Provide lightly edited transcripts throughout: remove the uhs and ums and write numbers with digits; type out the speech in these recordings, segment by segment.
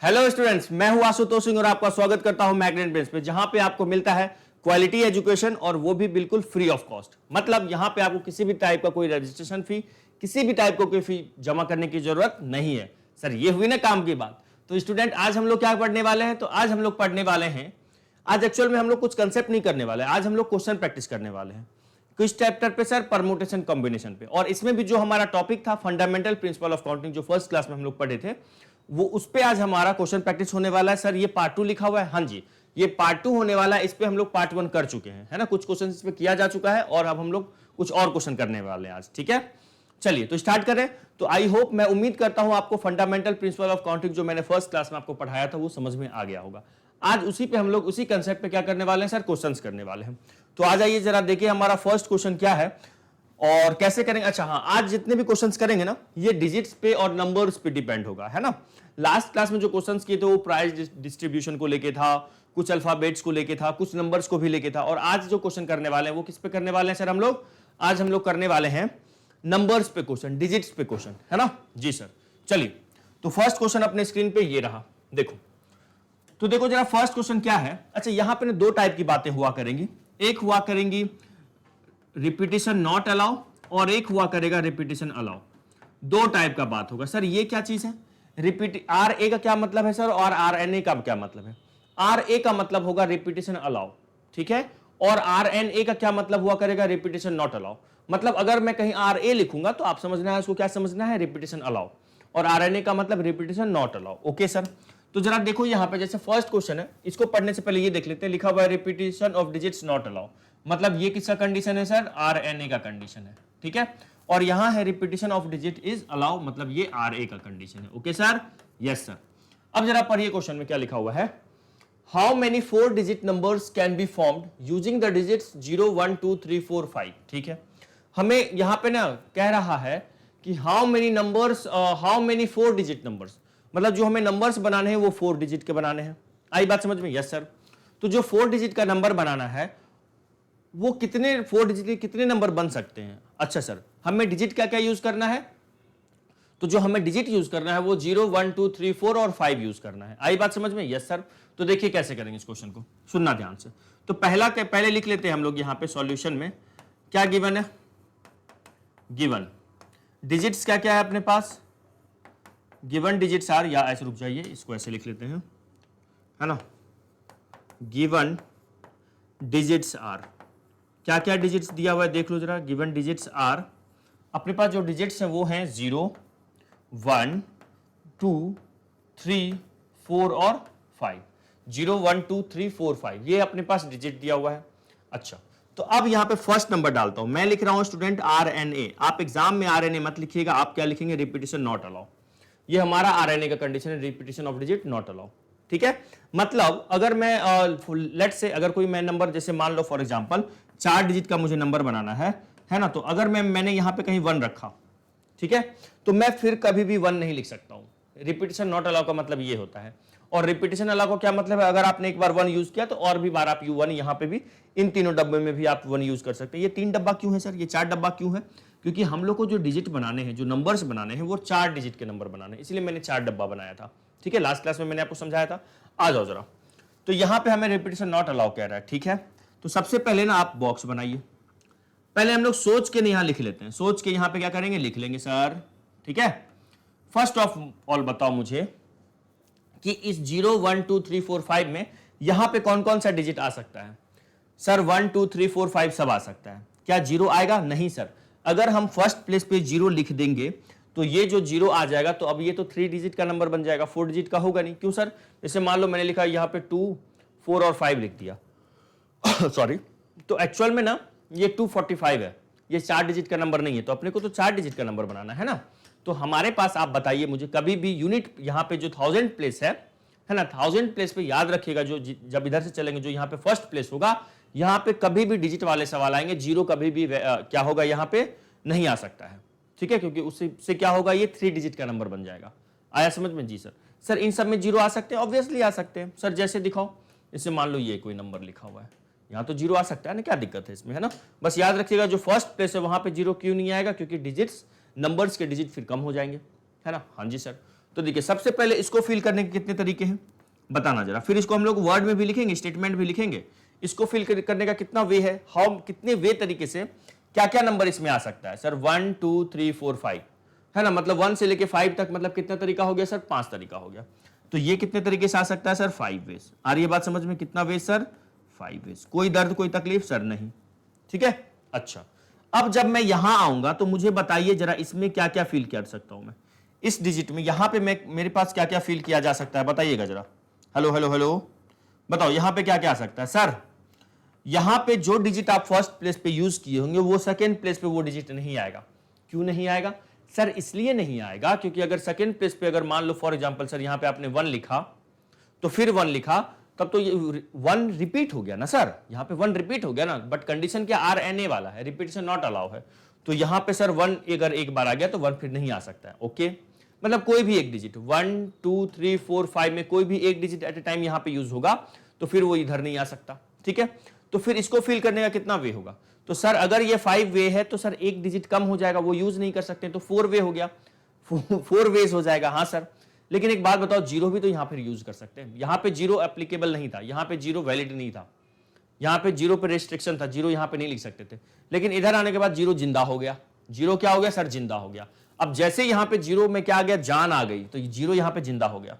Hello students, मैं हूं आशुतोष सिंह और आपका स्वागत करता हूं मैग्नेट बेंच पे, जहां पे आपको मिलता है क्वालिटी एजुकेशन और वो भी बिल्कुल फ्री ऑफ कॉस्ट। मतलब यहां पे आपको किसी भी टाइप का कोई रजिस्ट्रेशन फी, किसी भी टाइप का कोई फी जमा करने की जरूरत नहीं है। सर ये हुई ना काम की बात। तो स्टूडेंट आज हम लोग क्या पढ़ने वाले हैं? तो आज हम लोग पढ़ने वाले हैं, आज एक्चुअल में हम लोग कुछ कंसेप्ट नहीं करने वाले, आज हम लोग क्वेश्चन प्रैक्टिस करने वाले हैं किस चैप्टर पे सर? परमुटेशन कॉम्बिनेशन पे। और इसमें भी जो हमारा टॉपिक था फंडामेंटल प्रिंसिपल ऑफ काउंटिंग, जो फर्स्ट क्लास में हम लोग पढ़े थे, वो उस पे आज हमारा क्वेश्चन प्रैक्टिस होने वाला है। सर ये पार्ट 2 लिखा हुआ है? हाँ जी, ये पार्ट 2 होने वाला है। इस पे हम लोग पार्ट 1 कर चुके हैं, है ना। कुछ क्वेश्चन इस पे किया जा चुका है और अब हम लोग कुछ और क्वेश्चन करने वाले हैं आज। ठीक है, चलिए तो स्टार्ट करें। तो आई होप, मैं उम्मीद करता हूं आपको फंडामेंटल प्रिंसिपल ऑफ काउंटिंग जो मैंने फर्स्ट क्लास में आपको पढ़ाया था वो समझ में आ गया होगा। आज उसी पे हम लोग उसी कंसेप्ट पे क्या करने वाले हैं सर? क्वेश्चंस करने वाले हैं। तो आ जाइए जरा देखिए हमारा फर्स्ट क्वेश्चन क्या है और कैसे करेंगे। अच्छा हाँ, आज जितने भी क्वेश्चंस करेंगे ना, ये डिजिट्स पे और नंबर्स पे डिपेंड होगा, है ना। लास्ट क्लास में जो क्वेश्चंस किए थे वो प्राइस डिस्ट्रीब्यूशन को लेके था, कुछ अल्फाबेट्स को लेके था, कुछ नंबर्स को भी लेके था। और आज जो क्वेश्चन करने वाले हैं वो किस पे करने वाले हैं सर? हम लोग आज हम लोग करने वाले हैं नंबर्स पे क्वेश्चन, डिजिट्स पे क्वेश्चन, है ना जी सर। चलिए तो फर्स्ट क्वेश्चन अपने स्क्रीन पे ये रहा, देखो। तो देखो जरा फर्स्ट क्वेश्चन क्या है। अच्छा, यहां पे दो टाइप की बातें हुआ करेंगी, एक हुआ करेंगी रिपीटिशन नॉट अलाउ और एक हुआ करेगा रिपीटिशन अलाउ। दो टाइप का बात होगा। सर ये क्या चीज है? रिपीट आर ए का क्या मतलब है सर और आर एन ए का क्या मतलब है? आर ए का मतलब होगा रिपीटिशन अलाउ, ठीक है, और आर एन ए का क्या मतलब हुआ करेगा? Repetition not allow. मतलब अगर मैं कहीं आर ए लिखूंगा तो आप समझना है उसको क्या समझना है? Repetition allow. और आर एन ए का मतलब repetition not allow. Okay sir, तो जरा देखो यहां पे जैसे फर्स्ट क्वेश्चन है, इसको पढ़ने से पहले ये देख लेते हैं। लिखा हुआ है repetition of digits not allow, मतलब ये किसका कंडीशन है सर? आर एन ए का कंडीशन है, ठीक है। और यहां है repetition of digit is allow, मतलब ये आर ए का कंडीशन है। Okay sir, yes sir. अब जरा पढ़िए क्वेश्चन में क्या लिखा हुआ है। How many 4 digit numbers can be formed using the digits 0 1 2 3 4 5। ठीक है, हमें यहां पे ना कह रहा है कि how many numbers, how many 4 digit numbers, मतलब जो हमें नंबर्स बनाने हैं वो 4 डिजिट के बनाने हैं। आई बात समझ में? Yes sir. तो जो 4 डिजिट का नंबर बनाना है वो कितने 4 डिजिट के कितने नंबर बन सकते हैं? अच्छा सर, हमें डिजिट क्या क्या यूज करना है? तो जो हमें डिजिट यूज करना है वो 0 1 2 3 4 और 5 यूज करना है। आई बात समझ में? Yes sir. तो देखिए कैसे करेंगे इस क्वेश्चन को, सुनना ध्यान से। तो पहले लिख लेते हैं हम लोग यहां पे सॉल्यूशन में क्या गिवन है। गिवन डिजिट्स क्या क्या है अपने पास? गिवन डिजिट्स आर, या ऐसे रुक जाइए, इसको ऐसे लिख लेते हैं, है ना। गिवन डिजिट्स आर, क्या क्या डिजिट्स दिया हुआ है देख लो जरा। गिवन डिजिट्स आर, अपने पास जो डिजिट्स हैं वो हैं 0 1 2 3 4 और 5। 0 1 2 3 4 5 ये अपने पास डिजिट दिया हुआ है। अच्छा, तो अब यहां पे फर्स्ट नंबर डालता हूं, मैं लिख रहा हूं स्टूडेंट आर एन ए। आप एग्जाम में आर एन ए मत लिखिएगा, आप क्या लिखेंगे? Repetition not allow. ये हमारा आर एन ए का कंडीशन है, repetition of digit not allow, ठीक है। मतलब अगर मैं लेट से अगर कोई मैं नंबर जैसे मान लो फॉर एग्जांपल 4 डिजिट का मुझे नंबर बनाना है ना, तो अगर मैंने यहां पे कहीं 1 रखा, ठीक है, तो मैं फिर कभी भी 1 नहीं लिख सकता हूं। रिपीटिशन नॉट अलाउ का मतलब ये होता है। और रिपीटिशन अलाउ का क्या मतलब है? अगर आपने एक बार 1 यूज किया तो और भी बार आप यू 1 यहां पे भी, इन तीनों डब्बे में भी आप 1 यूज कर सकते हैं। ये 3 डब्बा क्यों है सर? ये 4 डब्बा क्यों है? क्योंकि हम लोग को जो डिजिट बनाने हैं, जो नंबर्स बनाने हैं, वो 4 डिजिट के नंबर बनाने हैं, इसलिए मैंने 4 डब्बा बनाया था। ठीक है, लास्ट क्लास में मैंने आपको समझाया था। आ जाओ जरा, तो यहां पे हमें रिपीटिशन नॉट अलाउ कह रहा है, ठीक है। तो सबसे पहले ना आप बॉक्स बनाइए। पहले हम लोग सोच के यहां लिख लेते हैं, सोच के यहां पे क्या करेंगे? लिख लेंगे सर, ठीक है। फर्स्ट ऑफ ऑल बताओ मुझे कि इस 0 1 2 3 4 5 में यहां पे कौन कौन सा डिजिट आ सकता है? सर 1 2 3 4 5 सब आ सकता है। क्या 0 आएगा? नहीं सर। अगर हम फर्स्ट प्लेस पे 0 लिख देंगे तो ये जो 0 आ जाएगा, तो अब ये तो 3 डिजिट का नंबर बन जाएगा, 4 डिजिट का होगा नहीं। क्यों सर? जैसे मान लो मैंने लिखा यहां पे 2 4 और 5 लिख दिया सॉरी, तो एक्चुअल में ना ये 245 है, ये 4 डिजिट का नंबर नहीं है, तो अपने को तो 4 डिजिट का नंबर बनाना है ना। तो हमारे पास आप बताइए मुझे, कभी भी यूनिट यहां पे जो 1000 प्लेस है ना, 1000 प्लेस पे याद रखिएगा, जो जब इधर से चलेंगे जो यहां पे फर्स्ट प्लेस होगा, यहां पे कभी भी डिजिट वाले सवाल आएंगे। 0 कभी भी क्या होगा? यहां पे नहीं आ सकता है, ठीक है, क्योंकि उससे क्या होगा? ये 3 डिजिट का नंबर बन जाएगा। आया समझ में? जी सर। सर इन सब में 0 आ सकते हैं? ऑब्वियसली आ सकते हैं सर। जैसे दिखाओ, इसे मान लो ये कोई नंबर लिखा हुआ है, यहां तो 0 आ सकता है ना, क्या दिक्कत है इसमें, है ना। बस याद रखिएगा जो फर्स्ट प्लेस है वहां पे 0 क्यों नहीं आएगा? क्योंकि डिजिट्स, नंबर्स के डिजिट फिर कम हो जाएंगे, है ना। हाँ जी सर। तो देखिए सबसे पहले इसको फिल करने के कितने तरीके हैं बताना जरा, फिर इसको हम लोग वर्ड में भी लिखेंगे, स्टेटमेंट भी लिखेंगे। इसको फिल करने का कितना वे है, हाउ कितने वे तरीके से क्या क्या नंबर इसमें आ सकता है सर, 1 2 3 4 5 है ना, मतलब 1 से लेके 5 तक, मतलब कितना तरीका हो गया सर, 5 तरीका हो गया। तो ये कितने तरीके से आ सकता है सर, 5 वेज। आ रही है बात समझ में, कितना वेज सर, 5 वेज। कोई दर्द कोई तकलीफ सर नहीं, ठीक है। अच्छा, अब जब मैं यहां आऊंगा तो मुझे बताइए जरा इसमें क्या क्या फील कर सकता हूं मैं, इस डिजिट में यहां पे मैं मेरे पास क्या क्या फील किया जा सकता है बताइएगा जरा। हेलो हेलो हेलो, बताओ यहां पे क्या क्या आ सकता है सर। यहां पे जो डिजिट आप फर्स्ट प्लेस पे यूज किए होंगे वो सेकंड प्लेस पे वो डिजिट नहीं आएगा। क्यों नहीं आएगा सर, इसलिए नहीं आएगा क्योंकि अगर सेकंड प्लेस पे अगर मान लो फॉर एग्जांपल सर यहां पे आपने 1 लिखा तो फिर 1 लिखा, तब तो ये 1 रिपीट हो गया ना सर, यहां पे 1 रिपीट हो गया ना, बट कंडीशन क्या RNA वाला है, रिपीटेशन नॉट अलाउ है। तो यहां पे सर 1 अगर एक बार आ गया तो 1 फिर नहीं आ सकता है। ओके, मतलब कोई भी एक डिजिट 1 2 3 4 5 में कोई भी एक डिजिट एट ए टाइम यहां पे यूज होगा तो फिर वो इधर नहीं आ सकता, ठीक है। तो फिर इसको फिल करने का कितना वे होगा, तो सर अगर ये 5 वे है तो सर एक डिजिट कम हो जाएगा, वो यूज नहीं कर सकते, तो 4 वे हो गया, 4 वेज हो जाएगा। हाँ सर, लेकिन एक बात बताओ, जीरो भी तो यहां पर यूज कर सकते हैं। यहां पे जीरो एप्लीकेबल नहीं था, यहां पे जीरो वैलिड नहीं था, यहां पे जीरो पे रेस्ट्रिक्शन था, जीरो यहां पे नहीं लिख सकते थे। लेकिन इधर आने के बाद जीरो जिंदा हो गया। जीरो क्या हो गया सर, जिंदा हो गया। अब जैसे यहां पे जीरो में क्या आ गया, जान आ गई, तो जीरो यहां पे जिंदा हो गया।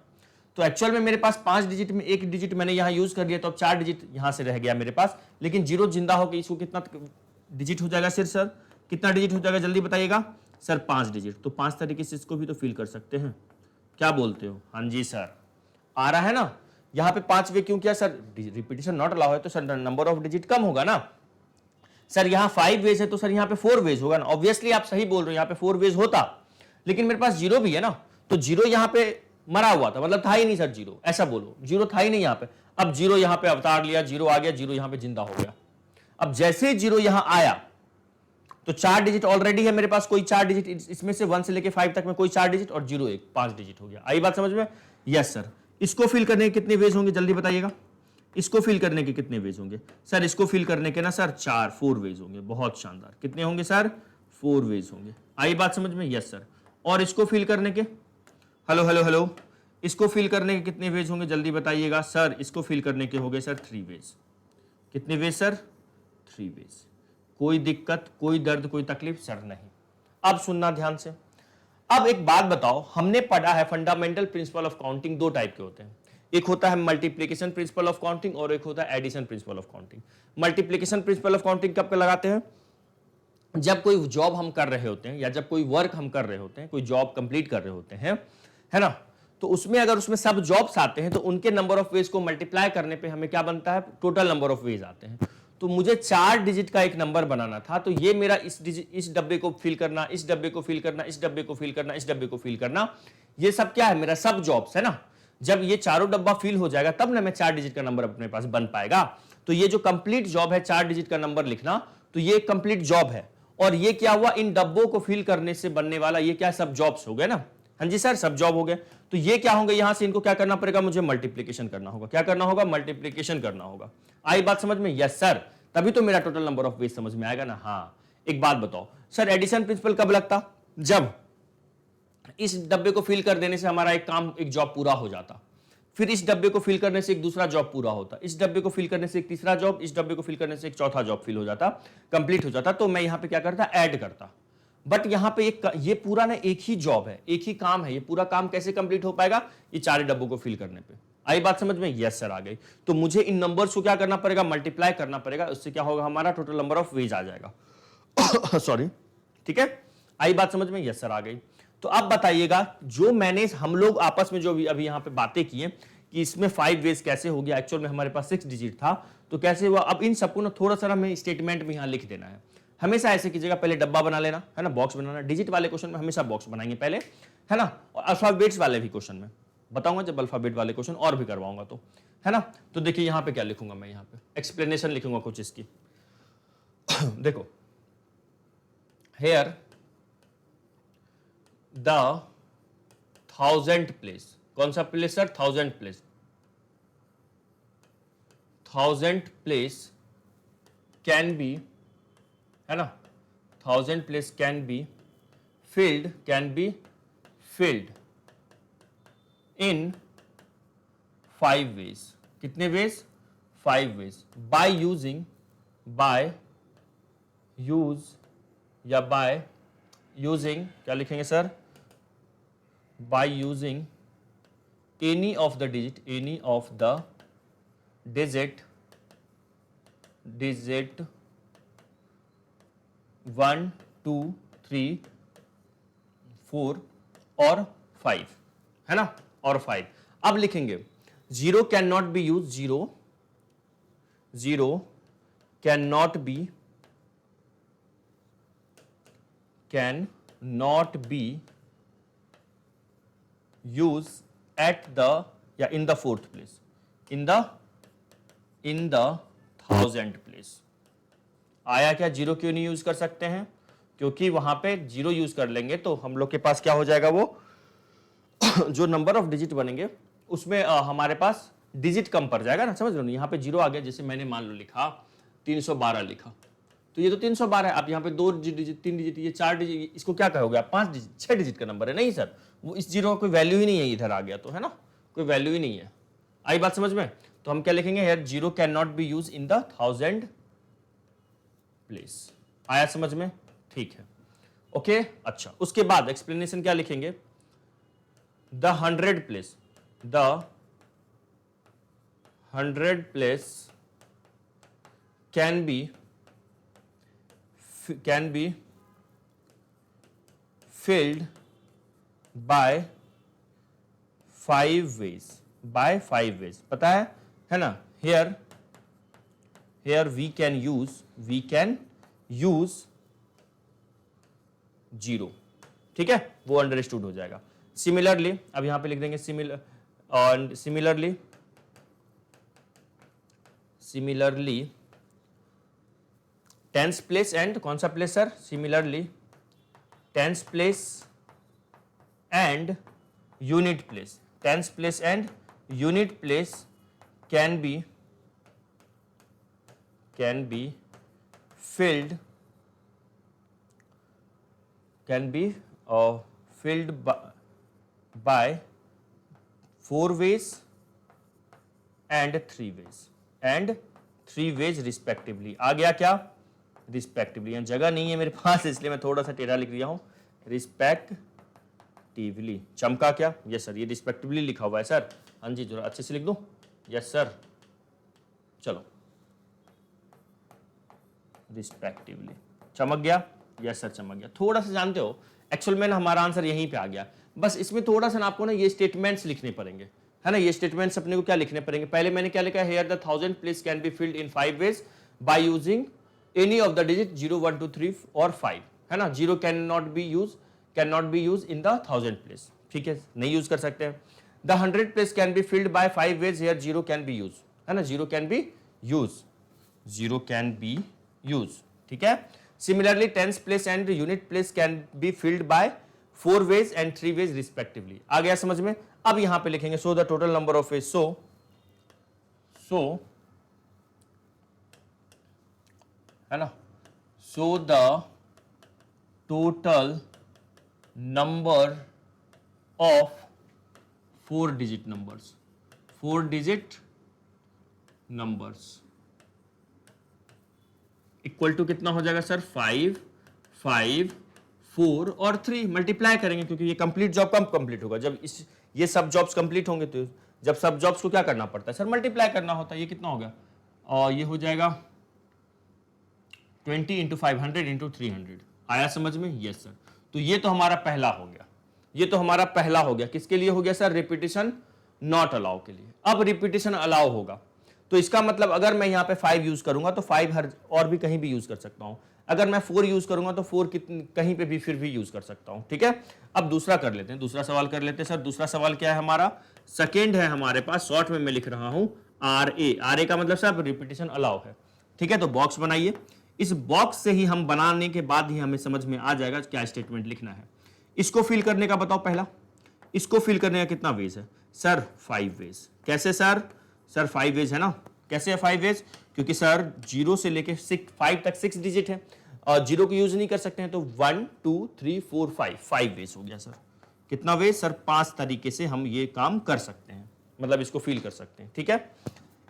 तो एक्चुअल में मेरे पास 5 डिजिट में एक डिजिट मैंने यहां यूज कर लिया, तो अब 4 डिजिट यहां से रह गया मेरे पास, लेकिन जीरो जिंदा हो गई। इसको कितना डिजिट हो जाएगा सर, कितना डिजिट हो जाएगा जल्दी बताइएगा सर, 5 डिजिट। तो 5 तरीके से इसको भी तो फिल कर सकते हैं, क्या बोलते हो। हाँ जी सर, आ रहा है ना। यहां पे 5 वे क्यों किया सर, रिपीटेशन नॉट अलाउ है तो सर नंबर ऑफ डिजिट कम होगा ना। सर यहां 5 वेज है तो सर यहां पे 4 वेज होगा ना। ऑब्वियसली आप सही बोल रहे हो, यहां पे 4 वेज होता, लेकिन मेरे पास जीरो भी है ना, तो जीरो यहां पे मरा हुआ था, मतलब था ही नहीं सर जीरो, ऐसा बोलो, जीरो था ही नहीं यहां पे। अब जीरो यहां पे अवतार लिया, जीरो आ गया, जीरो यहां पे जिंदा हो गया। अब जैसे जीरो यहां आया तो 4 डिजिट ऑलरेडी है मेरे पास, कोई 4 डिजिट इसमें से 1 से लेके 5 तक में कोई 4 डिजिट, और जीरो एक 5 डिजिट हो गया। आई बात समझ में, यस सर। इसको फिल करने के कितने वेज होंगे जल्दी बताइएगा, इसको फिल करने के कितने वेज होंगे सर, इसको फिल करने के ना सर 4 वेज होंगे। बहुत शानदार, कितने होंगे सर, 4 वेज होंगे। आई बात समझ में, यस सर। और इसको फिल करने के, हेलो हेलो हेलो, इसको फिल करने के कितने वेज होंगे जल्दी बताइएगा सर, इसको फिल करने के हो गए सर 3 वेज। कितने वेज सर, 3 वेज। कोई दिक्कत कोई दर्द कोई तकलीफ सर नहीं। अब सुनना ध्यान से। अब एक बात बताओ, हमने पढ़ा है fundamental principle of counting 2 type के होते हैं, एक होता है मल्टीप्लिकेशन प्रिंसिपल ऑफ काउंटिंग और एक होता है addition principle of counting. Multiplication principle of counting कब लगाते हैं, जब कोई जॉब हम कर रहे होते हैं या जब कोई वर्क हम कर रहे होते हैं, कोई जॉब कंप्लीट कर रहे होते हैं, है ना, तो उसमें अगर उसमें सब जॉब्स आते हैं तो उनके नंबर ऑफ वेज को मल्टीप्लाई करने पे हमें क्या बनता है, टोटल नंबर ऑफ वेज आते हैं। तो मुझे 4 डिजिट का एक नंबर बनाना था, तो ये मेरा इस डब्बे को फिल करना, इस डब्बे को फिल करना, इस डब्बे को फिल करना, इस डब्बे को फिल करना, ये सब क्या है, मेरा सब जॉब्स है ना। जब ये चारों डब्बा फिल हो जाएगा तब ना मैं 4 डिजिट का नंबर अपने पास बन पाएगा। तो ये जो कंप्लीट जॉब है 4 डिजिट का नंबर लिखना, तो ये कंप्लीट जॉब है। और ये क्या हुआ, इन डब्बों को फिल करने से बनने वाला ये क्या, सब जॉब्स हो गए ना। हाँ जी सर, सब जॉब हो गए। तो ये क्या होंगे, यहां से इनको क्या करना पड़ेगा, मुझे मल्टीप्लीकेशन करना होगा। क्या करना होगा, मल्टीप्लीकेशन करना होगा। आई बात समझ में, यस सर। तभी तो मेरा टोटल नंबर ऑफ वेज समझ में आएगा ना। हाँ, एक बात बताओ सर, एडिशन प्रिंसिपल कब लगता, जब इस डब्बे को फिल कर देने से हमारा एक काम, एक जॉब पूरा हो जाता, फिर इस डब्बे को फिल करने से एक दूसरा जॉब पूरा होता, इस डब्बे को फिल करने से एक तीसरा जॉब, इस डब्बे को फिल करने से एक चौथा जॉब फिल हो जाता, कंप्लीट हो जाता। तो मैं यहां पे क्या करता, ऐड करता। बट यहां पे ये पूरा ना एक ही जॉब है, एक ही काम है, ये पूरा काम कैसे कंप्लीट हो पाएगा, ये 4 डब्बों को फिल करने पे। आई बात समझ में, यस सर आ गई। तो मुझे इन नंबर्स को क्या करना पड़ेगा, मल्टीप्लाई करना पड़ेगा, उससे क्या होगा, हमारा टोटल नंबर ऑफ वेज आ जाएगा। सॉरी, ठीक है। आई बात समझ में, यस सर आ गई। तो अब बताइएगा, जो मैंने हम लोग आपस में जो अभी यहां पे बातें की हैं कि इसमें 5 वेज कैसे हो गया, एक्चुअल में हमारे पास 6 डिजिट था, तो कैसे हुआ। अब इन सबको ना थोड़ा सा हमें स्टेटमेंट में यहां लिख देना है। हमेशा ऐसे कीजिएगा, पहले डब्बा बना लेना है ना, बॉक्स बनाना। डिजिट वाले क्वेश्चन में हमेशा बॉक्स बनाएंगे पहले, है ना। और अल्फाबेट्स वाले भी क्वेश्चन में बताऊंगा, जब अल्फाबेट वाले क्वेश्चन और भी करवाऊंगा तो, है ना। तो देखिए यहां पे क्या लिखूंगा मैं, यहां पे एक्सप्लेनेशन लिखूंगा कुछ इसकी। देखो, हेयर द 1000th प्लेस, कौन सा place sir, 1000th place, 1000th place can B, है ना, 1000th place can be filled in 5 ways. कितने ways? 5 ways. By using क्या लिखेंगे sir? By using any of the digit 1, 2, 3, 4 और 5, है ना, और 5. अब लिखेंगे zero can not be use, zero can not be use at the या in the 4th place, in the 1000th place. आया क्या? जीरो क्यों नहीं यूज कर सकते हैं? क्योंकि वहां पे जीरो यूज कर लेंगे तो हम लोग के पास क्या हो जाएगा, वो जो नंबर ऑफ डिजिट बनेंगे उसमें हमारे पास डिजिट कम पड़ जाएगा ना. समझ लो, यहाँ पे जीरो आ गया. जैसे मैंने मान लो लिखा 312 लिखा, तो ये तो 312 है. आप यहाँ पे 2 डिजिट 3 डिजिट ये 4 डिजिट, इसको क्या कहोगे आप? 5 डिजिट 6 डिजिट का नंबर है. नहीं सर, वो इस जीरो का कोई वैल्यू ही नहीं है, इधर आ गया तो, है ना, कोई वैल्यू ही नहीं है. आई बात समझ में? तो हम क्या लिखेंगे यार? Zero can not be use in the 1000 place. आया समझ में? ठीक है, ओके. अच्छा, उसके बाद एक्सप्लेनेशन क्या लिखेंगे? The 100 place, the 100 place can be filled by 5 ways. पता है ना? here we can use zero. ठीक है, वो अंडरस्टूड हो जाएगा. सिमिलरली अब यहां पे लिख देंगे सिमिलरली टेंस प्लेस एंड कौन सा place sir? Similarly tens place and unit place. Tens place and unit place can be filled by 4 ways and 3 ways respectively. आ गया क्या? रिस्पेक्टिवली. यहाँ जगह नहीं है मेरे पास, इसलिए मैं थोड़ा सा टेढ़ा लिख दिया हूं. रिस्पेक्टिवली. चमका क्या? यस सर, ये रिस्पेक्टिवली लिखा हुआ है सर. हाँ जी, जरा अच्छे से लिख दूं. यस सर, चलो, रिस्पेक्टिवली. चमक गया? यस सर, चमक गया. थोड़ा सा जानते हो, एक्चुअल में ना हमारा आंसर यहीं पे आ गया. बस इसमें थोड़ा सा ना आपको ना ये स्टेटमेंट्स लिखने पड़ेंगे, है ना. ये स्टेटमेंट्स अपने को क्या लिखने पड़ेंगे? पहले मैंने क्या लिखा है? Here the 1000 place can be filled in 5 ways by using any of the digit 0, 1, 2, 3 और 5, है ना. Zero can not be use in the 1000 place. ठीक है, नहीं यूज कर सकते हैं. The 100 place can be filled by 5 ways, here zero can be use, है ना. Zero can be use. ठीक है. Similarly tens place and unit place can be filled by 4 ways and 3 ways respectively. आ गया समझ में? अब यहां पे लिखेंगे so the total number of ways. So है ना, so the total number of 4 digit numbers equal to कितना हो जाएगा सर? 5, 5, 4 और 3. मल्टीप्लाई करेंगे क्योंकि ये कंप्लीट जॉब कब कंप्लीट होगा? जब ये सब जॉब्स कंप्लीट होंगे. तो जब सब जॉब्स को क्या करना पड़ता है सर? मल्टीप्लाई करना होता है. ये कितना हो गया? और ये हो जाएगा 20 × 500 × 300. आया समझ में? Yes sir. तो ये तो हमारा पहला हो गया. किसके लिए हो गया सर? रिपीटिशन नॉट अलाउ के लिए. अब रिपीटिशन अलाउ होगा तो इसका मतलब अगर मैं यहाँ पे 5 यूज करूंगा तो 5 हर और भी कहीं भी यूज कर सकता हूं. अगर मैं 4 यूज करूंगा तो 4 कहीं पे भी फिर भी यूज कर सकता हूं. ठीक है. अब दूसरा कर लेते हैं, दूसरा सवाल कर लेते हैं सर. दूसरा सवाल क्या है हमारा? सेकेंड है हमारे पास. शॉर्ट में मैं लिख रहा हूं RA का मतलब सर रिपीटिशन अलाउ है. ठीक है, तो बॉक्स बनाइए. इस बॉक्स से ही हम बनाने के बाद ही हमें समझ में आ जाएगा क्या स्टेटमेंट लिखना है. इसको फिल करने का बताओ पहला. इसको फिल करने का कितना वेज है सर? 5 वेज. कैसे सर? 5 वेज है ना. कैसे है 5 वेज? क्योंकि सर 0 से लेके 5 तक 6 डिजिट है और 0 को यूज नहीं कर सकते हैं. तो 1, 2, 3, 4, 5 वेज हो गया सर. कितना वे सर? 5 तरीके से हम ये काम कर सकते हैं, मतलब इसको फिल कर सकते हैं। ठीक है,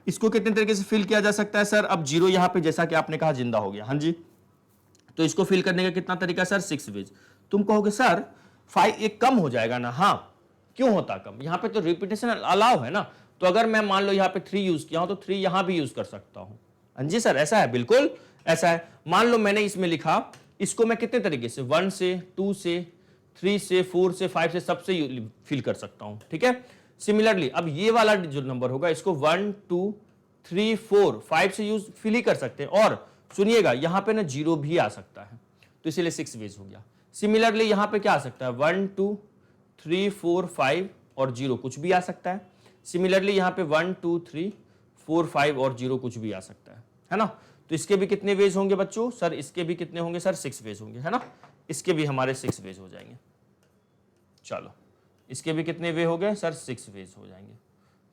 इसको कितने तरीके से फिल किया जा सकता है सर? अब 0 यहां पे जैसा कि आपने कहा जिंदा हो गया, हाँ जी, तो इसको फिल करने का कितना तरीका सर? 6 वेज। तुम कहोगे सर 5 एक कम हो जाएगा ना? हाँ, क्यों होता कम? यहां पे तो रिपीटेशन अलाउ है ना, तो अगर मैं मान लो यहां पे 3 यूज किया हूं तो 3 यहां भी यूज कर सकता हूं। हाँ जी सर, ऐसा है, बिल्कुल ऐसा है। मान लो मैंने इसमें लिखा, इसको मैं कितने तरीके से? 1 से, 2 से, 3 से, 4 से, 5 से, सबसे फिल कर सकता हूं। ठीक है, सिमिलरली अब ये वाला जो नंबर होगा इसको 1, 2, 3, 4, 5 से यूज फिल ही कर सकते हैं। और सुनिएगा यहां पे ना 0 भी आ सकता है, तो इसीलिए 6 वेज हो गया। सिमिलरली यहां पे क्या आ सकता है? 1, 2, 3, 4, 5 और 0 कुछ भी आ सकता है। सिमिलरली यहां पे 1, 2, 3, 4, 5 और 0 कुछ भी आ सकता है ना? तो इसके भी कितने वेज होंगे बच्चों? सर इसके भी कितने होंगे सर? 6 वेज होंगे, है ना? इसके भी हमारे 6 वेज हो जाएंगे। चलो, इसके भी कितने वे हो गए सर? 6 वेज हो जाएंगे।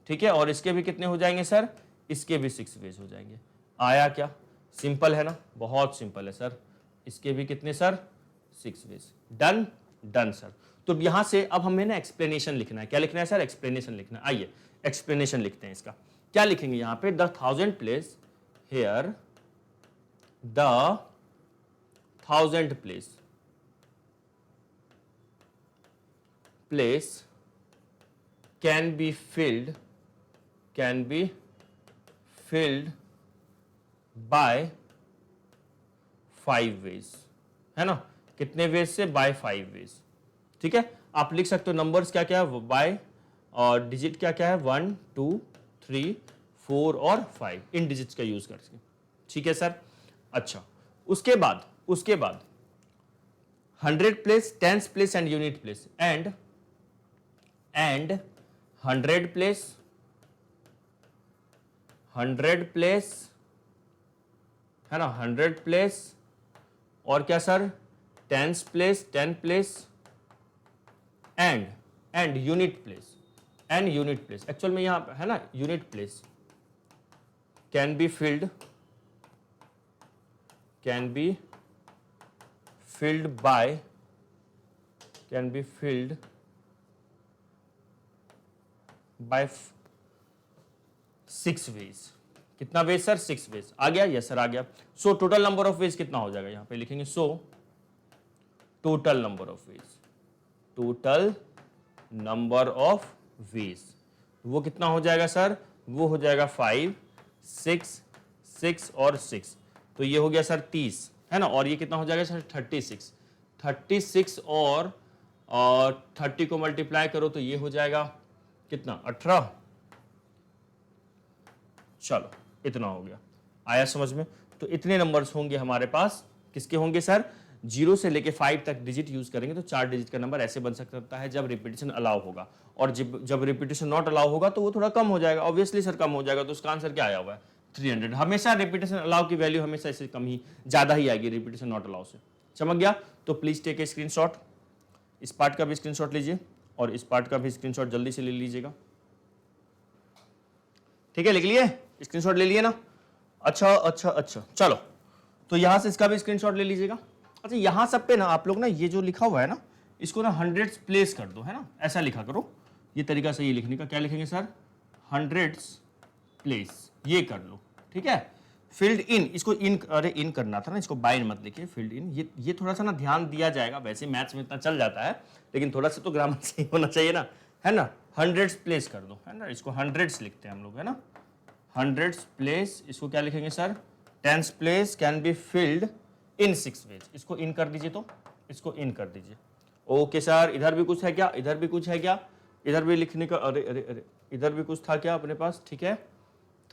ठीक है, और इसके भी कितने हो जाएंगे सर? इसके भी 6 वेज हो जाएंगे। आया क्या? सिंपल है ना, बहुत सिंपल है सर। इसके भी कितने sir? 6 ways. Done, done sir. तो यहां से अब हमें ना एक्सप्लेनेशन लिखना है। क्या लिखना है सर? एक्सप्लेनेशन लिखना है। आइए एक्सप्लेनेशन लिखते हैं इसका। क्या लिखेंगे यहां पे? The 1000 place here, the 1000 place can be filled by 5 ways, है ना? कितने वेज से? By 5 ways. ठीक है, आप लिख सकते हो नंबर्स क्या क्या है बाय, और डिजिट क्या क्या है? 1, 2, 3, 4 और 5, इन डिजिट्स का यूज करके। ठीक है सर, अच्छा, उसके बाद 100 place, tens place and unit place, and 100 place है ना, 100 प्लेस और क्या sir? Tens place, 10 place and unit place, actual में यहां है ना unit place can be filled by 6 ways. कितना वेज सर? 6 वेज। आ गया? यस सर आ गया। So total number of ways कितना हो जाएगा? यहां पे लिखेंगे so total number of ways, वो कितना हो जाएगा सर? वो हो जाएगा 5, 6, 6 और 6, तो ये हो गया सर 30, है ना? और ये कितना हो जाएगा सर? 36 और 30 को मल्टीप्लाई करो तो ये हो जाएगा कितना? 18। चलो, इतना हो गया। आया समझ में? तो इतने नंबर्स होंगे हमारे पास। किसके होंगे सर? 0 से लेके 5 तक डिजिट यूज करेंगे तो 4 डिजिट का नंबर ऐसे बन सकता है जब रिपीटेशन अलाउ होगा, और जब रिपीटेशन नॉट अलाउ होगा तो वो थोड़ा कम हो जाएगा। ऑब्वियसली सर कम हो जाएगा, तो उसका आंसर क्या आया हुआ है? 300। हमेशा रिपीटेशन अलाउ की वैल्यू हमेशा इससे कम ही, ज्यादा ही आएगी रिपीटेशन नॉट अलाउ से। समझ गया? तो प्लीज टेक ए स्क्रीनशॉट। इस पार्ट का भी स्क्रीनशॉट लीजिए और इस पार्ट का भी स्क्रीनशॉट जल्दी से ले लीजिएगा। ठीक है, लिख लिए? स्क्रीनशॉट ले लिए ना? अच्छा, चलो, तो यहां से इसका भी स्क्रीनशॉट ले लीजिएगा। अच्छा, यहां सब पे ना आप लोग ना ये जो लिखा हुआ है ना, इसको ना 100 प्लेस कर दो, है ना? ऐसा लिखा करो, ये तरीका सही लिखने का। क्या लिखेंगे सर? 100 प्लेस, ये कर लो। ठीक है, फिल्ड इन, इसको इन, अरे इन करना था ना, इसको बाय मत लिखिए, फिल्ड इन। ये थोड़ा सा ना ध्यान दिया जाएगा, वैसे मैथ्स में इतना चल जाता है, लेकिन थोड़ा सा तो ग्रामर सही होना चाहिए ना, है ना? 100 प्लेस कर दो, है ना? इसको 100 लिखते हैं हम लोग, है ना? 100 प्लेस, इसको क्या लिखेंगे sir? 10 place can be filled in 6 ways. इसको इन कर दीजिए, तो इसको इन कर दीजिए। ओके सर, इधर भी कुछ है क्या? इधर भी कुछ है क्या? इधर भी लिखने का, अरे इधर भी कुछ था क्या अपने पास? ठीक है,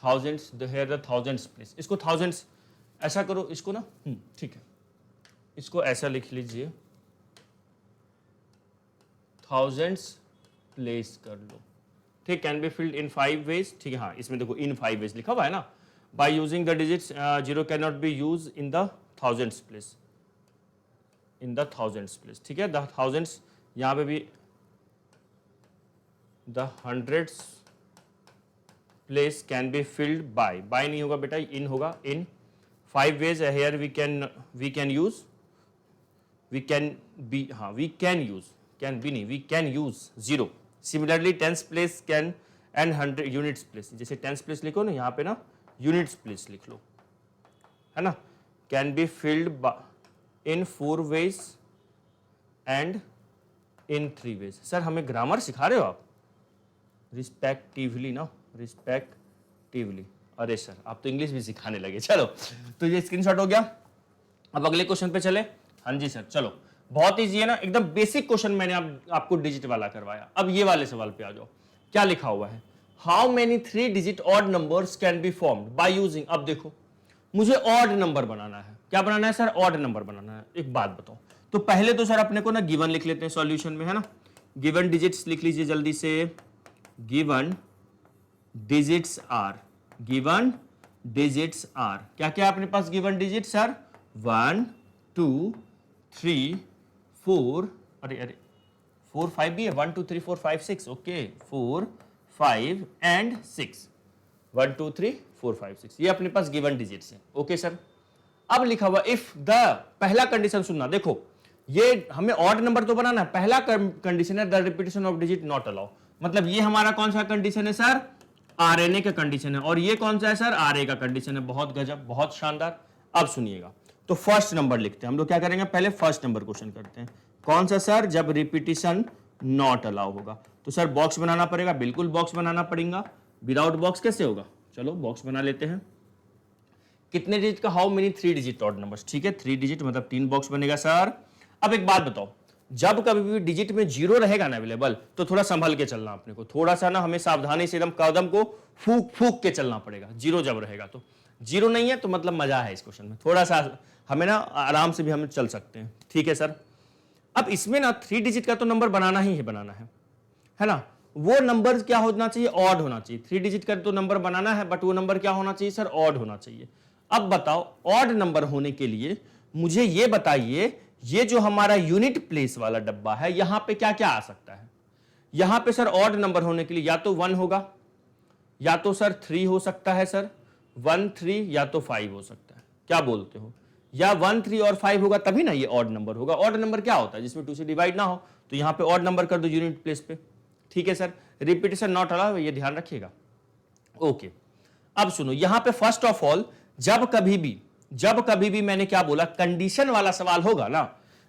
thousands, here the thousands place, इसको थाउजेंड्स ऐसा करो, इसको ना, ठीक है, इसको ऐसा लिख लीजिए, थाउजेंड्स प्लेस कर लो। ठीक, can be filled in 5 ways. ठीक है, हाँ, इसमें देखो इन 5 वेज लिखा हुआ है ना। By using the digits 0 can not be use in the thousands place, ठीक है, द थाउजेंड्स, यहां पे भी the hundreds place can be filled by नहीं होगा बेटा, इन होगा, in 5 ways. Here we can use, we can can be नहीं, we can use 0। Similarly tens place can and 100 units place, जैसे टेंस प्लेस लिखो ना, यहाँ पे ना यूनिट्स प्लेस लिख लो, है ना। Can be filled in 4 ways and in 3 ways. Sir हमें ग्रामर सिखा रहे हो आप? रिस्पेक्टिवली ना, रिस्पेक्टिवली। अरे सर आप तो इंग्लिश भी सिखाने लगे। चलो तो ये स्क्रीनशॉट हो गया। अब अगले क्वेश्चन पे चले। हाँ जी सर, चलो बहुत ईजी है ना, एकदम बेसिक क्वेश्चन मैंने आपको डिजिट वाला करवाया। अब ये वाले सवाल पे आ जाओ, क्या लिखा हुआ है, how many 3 digit odd numbers can be formed by using. अब देखो मुझे ऑड नंबर बनाना है। क्या बनाना है सर? ऑड नंबर बनाना है। एक बात बताओ, तो पहले तो सर अपने को ना गिवन लिख लेते हैं सॉल्यूशन में, है ना। गिवन डिजिट्स लिख लीजिए जल्दी से। Given digits are, given digits are, क्या क्या अपने पास गिवन डिजिट सर? 1 2 3 4, अरे 4 5 भी है, 1 2 3 4 5 6, ओके 4 5 एंड 6, 1 2 3 4 5 6, ये अपने पास गिवन डिजिट्स है। ओके सर, अब लिखा हुआ इफ द, पहला कंडीशन सुनना, देखो ये हमें ऑड नंबर तो बनाना है। पहला कंडीशन है the repetition of digit not allow, मतलब ये हमारा कौन सा कंडीशन है सर? आरएनए का कंडीशन है। और ये कौन सा है सर? आरए का कंडीशन है। बहुत गजब, बहुत शानदार। अब सुनिएगा, तो फर्स्ट नंबर लिखते हैं हम लोग। क्या करेंगे? पहले फर्स्ट नंबर क्वेश्चन करते हैं। कौन सा सर? जब रिपीटिशन नॉट अलाउ होगा तो सर बॉक्स बनाना पड़ेगा। बिल्कुल बॉक्स बनाना पड़ेगा, विदाउट बॉक्स कैसे होगा? चलो बॉक्स बना लेते हैं। कितने डिजिट का? How many 3 digit odd numbers. ठीक है 3 डिजिट मतलब 3 बॉक्स बनेगा सर। अब एक बात बताओ, जब कभी भी डिजिट में 0 रहेगा ना अवेलेबल, तो थोड़ा संभल के चलना अपने को, थोड़ा सा ना हमें सावधानी से एकदम कदम को फूक फूक के चलना पड़ेगा। 0 जब रहेगा तो, 0 नहीं है तो मतलब मजा है इस क्वेश्चन में, थोड़ा सा हमें ना आराम से भी हम चल सकते हैं। ठीक है सर। अब इसमें ना 3 डिजिट का तो नंबर बनाना ही है, बनाना है ना। वो नंबर क्या होना चाहिए? ऑड होना चाहिए। 3 डिजिट का तो नंबर बनाना है, बट वो नंबर क्या होना चाहिए सर? ऑड होना चाहिए। अब बताओ ऑड नंबर होने के लिए मुझे ये बताइए, ये जो हमारा यूनिट प्लेस वाला डब्बा है, यहां पे क्या क्या आ सकता है? यहां पे सर ऑड नंबर होने के लिए या तो 1 होगा, या तो सर 3 हो सकता है सर, 1 3, या तो 5 हो सकता है। क्या बोलते हो? या 1 3 और 5 होगा तभी ना ये ऑड नंबर होगा। ऑड नंबर क्या होता है? जिसमें 2 से डिवाइड ना हो, तो यहां पे ऑड नंबर कर दो यूनिट प्लेस पे। ठीक है सर, रिपीटेशन नॉट अलाउ, ये ध्यान रखिएगा। ओके, अब सुनो, यहां पे फर्स्ट ऑफ ऑल जब कभी भी मैंने क्या बोला, कंडीशन वाला सवाल होगा ना,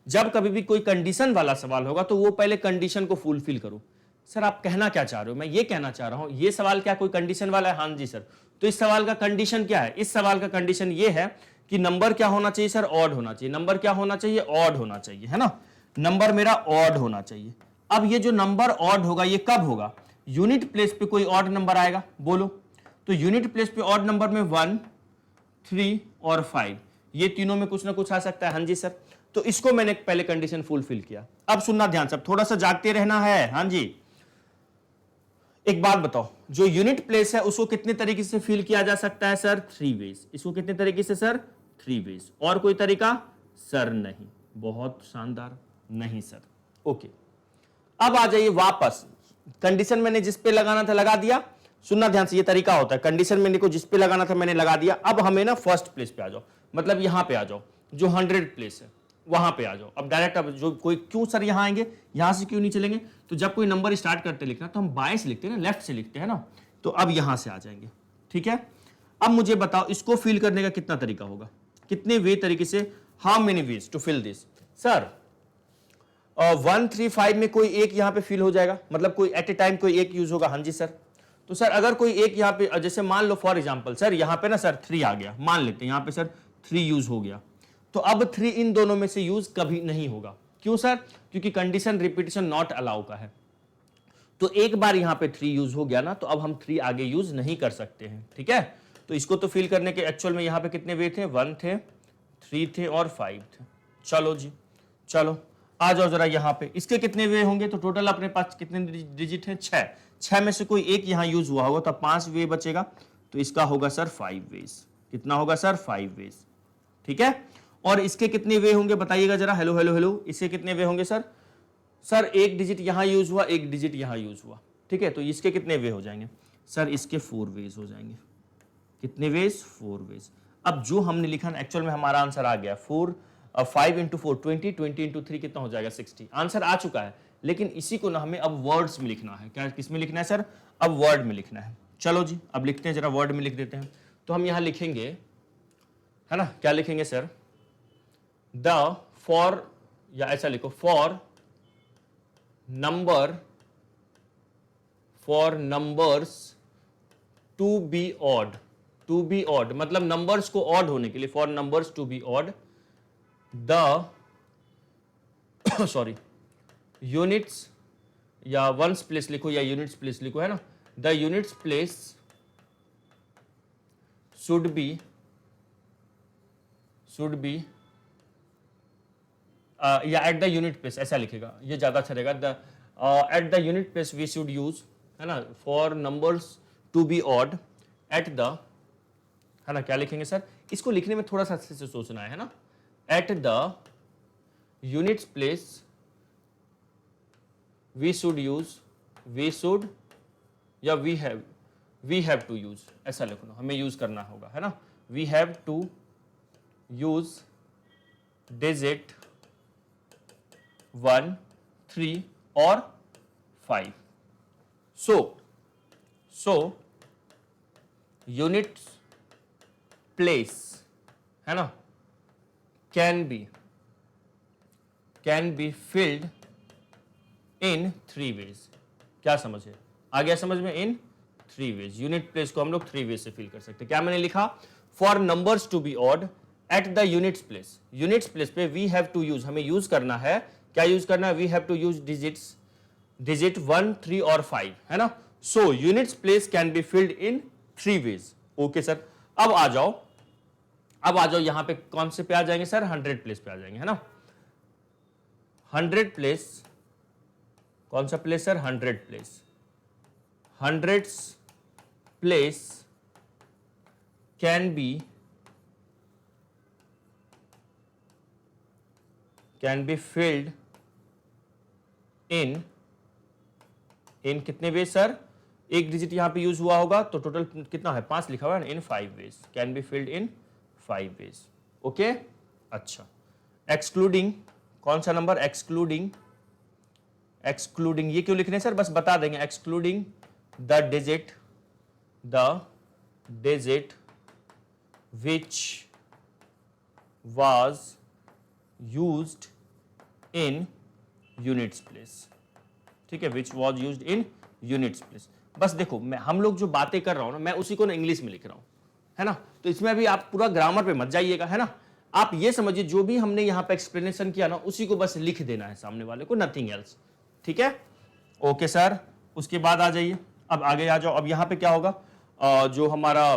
जब कभी भी कोई कंडीशन वाला सवाल होगा तो वो पहले कंडीशन को फुलफिल करो। सर आप कहना क्या चाह रहे हो? मैं ये कहना चाह रहा हूं ये सवाल क्या कोई कंडीशन वाला है? हाँ जी सर। तो इस सवाल का कंडीशन क्या है? इस सवाल का कंडीशन ये है कि नंबर क्या होना चाहिए सर? ऑड होना चाहिए। नंबर क्या होना चाहिए? ऑड होना चाहिए, है ना। नंबर मेरा ऑड होना चाहिए। अब ये जो नंबर ऑड होगा ये कब होगा? यूनिट प्लेस पे कोई ऑड नंबर आएगा, बोलो। तो यूनिट प्लेस पे ऑड नंबर में 1 3 और 5, ये तीनों में कुछ ना कुछ आ सकता है। हाँ जी सर। तो इसको मैंने पहले कंडीशन फुलफिल किया। अब सुनना ध्यान से, थोड़ा सा जागते रहना है। हाँ जी, एक बात बताओ, जो यूनिट प्लेस है उसको कितने तरीके से फिल किया जा सकता है सर? 3 वेज। इसको कितने तरीके से सर? 3 वेज। और कोई तरीका? सर नहीं। बहुत शानदार, नहीं सर। ओके, अब आ जाइए वापस। कंडीशन मैंने जिस पे लगाना था लगा दिया। सुनना ध्यान से, ये तरीका होता है, कंडीशन मैंने को जिस पे लगाना था मैंने लगा दिया। अब हमें ना फर्स्ट प्लेस पे आ जाओ, मतलब यहां पे आ जाओ, जो 100 प्लेस है वहां पे आ जाओ। अब डायरेक्ट, अब जो कोई, क्यों सर यहां आएंगे, यहां से क्यों नहीं चलेंगे? तो जब कोई नंबर स्टार्ट करते लिखना तो हम बाएं से लिखते हैं ना, लेफ्ट से लिखते हैं ना। तो अब यहां से आ जाएंगे। ठीक है, अब मुझे बताओ इसको फिल करने का कितना तरीका होगा, कितने वे तरीके से? How many ways to fill this sir? 1 3 5 में कोई एक यहां पे फिल हो जाएगा, मतलब कोई एट ए टाइम कोई एक यूज होगा। हाँ जी सर। तो सर अगर कोई एक यहाँ पे, जैसे मान लो फॉर एग्जांपल सर यहाँ पे ना सर 3 आ गया, मान लेते हैं यहाँ पे सर 3 यूज हो गया, तो अब 3 इन दोनों में से यूज कभी नहीं होगा। क्यों सर? क्योंकि कंडीशन रिपीटेशन नॉट अलाउ का है। तो एक बार यहाँ पे 3 यूज हो गया ना, तो अब हम 3 आगे यूज नहीं कर सकते हैं। ठीक है, तो इसको तो फिल करने के एक्चुअल में यहाँ पे कितने वे थे? 1 थे, 3 थे और 5 थे। चलो जी, चलो आ जाओ जरा यहाँ पे, इसके कितने वे होंगे? तो टोटल अपने पास कितने डिजिट हैं? 6। 6 में से कोई एक यहाँ यूज हुआ होगा, तो 5 वे बचेगा, तो इसका होगा सर 5 वेज। कितना होगा सर? 5 वेज। ठीक है, और इसके कितने वे होंगे बताइएगा जरा। हेलो हेलो हेलो, इसके कितने वे होंगे सर? सर एक डिजिट यहाँ यूज हुआ, एक डिजिट यहाँ यूज हुआ। ठीक है, तो इसके कितने वे हो जाएंगे सर? इसके 4 वेज हो जाएंगे। कितने वेज? 4 वेज। अब जो हमने लिखा ना, एक्चुअल में हमारा आंसर आ गया 4 5 इंटू 4 20, 20 इंटू 3 कितना हो जाएगा? 60। आंसर आ चुका है, लेकिन इसी को ना हमें अब वर्ड्स में लिखना है। क्या किस में लिखना है सर? अब वर्ड में लिखना है। चलो जी अब लिखते हैं, जरा वर्ड में लिख देते हैं। तो हम यहां लिखेंगे, है ना, क्या लिखेंगे सर? द फॉर, या ऐसा लिखो, for numbers to be odd. To be odd मतलब नंबर्स को ऑड होने के लिए, for numbers to be odd the sorry units, या वंस प्लेस लिखो या यूनिट्स प्लेस लिखो, है ना, the units place should be या एट द यूनिट प्लेस, ऐसा लिखेगा, ये ज्यादा अच्छा रहेगा। The at the unit place we should use, है ना, for numbers to be odd at the, है ना, क्या लिखेंगे सर? इसको लिखने में थोड़ा सा अच्छे से सोचना है ना। At the units place we should या वी हैव टू यूज, ऐसा लिखना, हमें यूज करना होगा, है ना। We have to use digit 1, 3 और 5। सो यूनिट प्लेस, है ना, can be filled in 3 ways. क्या समझ है? आ गया समझ में? इन 3 वेज। यूनिट प्लेस को हम लोग 3 वेज से फिल कर सकते हैं। क्या मैंने लिखा? For numbers to be odd at the units place. Units place पे वी हैव टू यूज, हमें यूज करना है, क्या यूज करना है? We have to use digit 1, 3 और 5, है ना। So units place can be filled in 3 ways. Okay sir, अब आ जाओ यहां पे कौन से पे आ जाएंगे सर? 100 प्लेस पे आ जाएंगे, है ना। 100 प्लेस, कौन सा place sir? 100 place. 100 place can be filled in कितने वेज सर? एक डिजिट यहां पे यूज हुआ होगा तो टोटल कितना है? 5 लिखा हुआ है ना। In 5 ways, can be filled in 5 ways. Okay, अच्छा। एक्सक्लूडिंग, कौन सा नंबर? एक्सक्लूडिंग, ये क्यों लिखने सर? बस बता देंगे। Excluding the digit which was used in units place. ठीक है, विच was used in units place. बस देखो, हम लोग जो बातें कर रहा हूं ना, मैं उसी को ना इंग्लिश में लिख रहा हूं, है ना। तो इसमें अभी आप पूरा ग्रामर पे मत जाइएगा, है ना। आप ये समझिए जो भी हमने यहां पे एक्सप्लेनेशन किया ना, उसी को बस लिख देना है सामने वाले को, नथिंग एल्स। ठीक है, ओके सर। उसके बाद आ जाइए, अब आगे आ जाओ। अब यहां पे क्या होगा? जो हमारा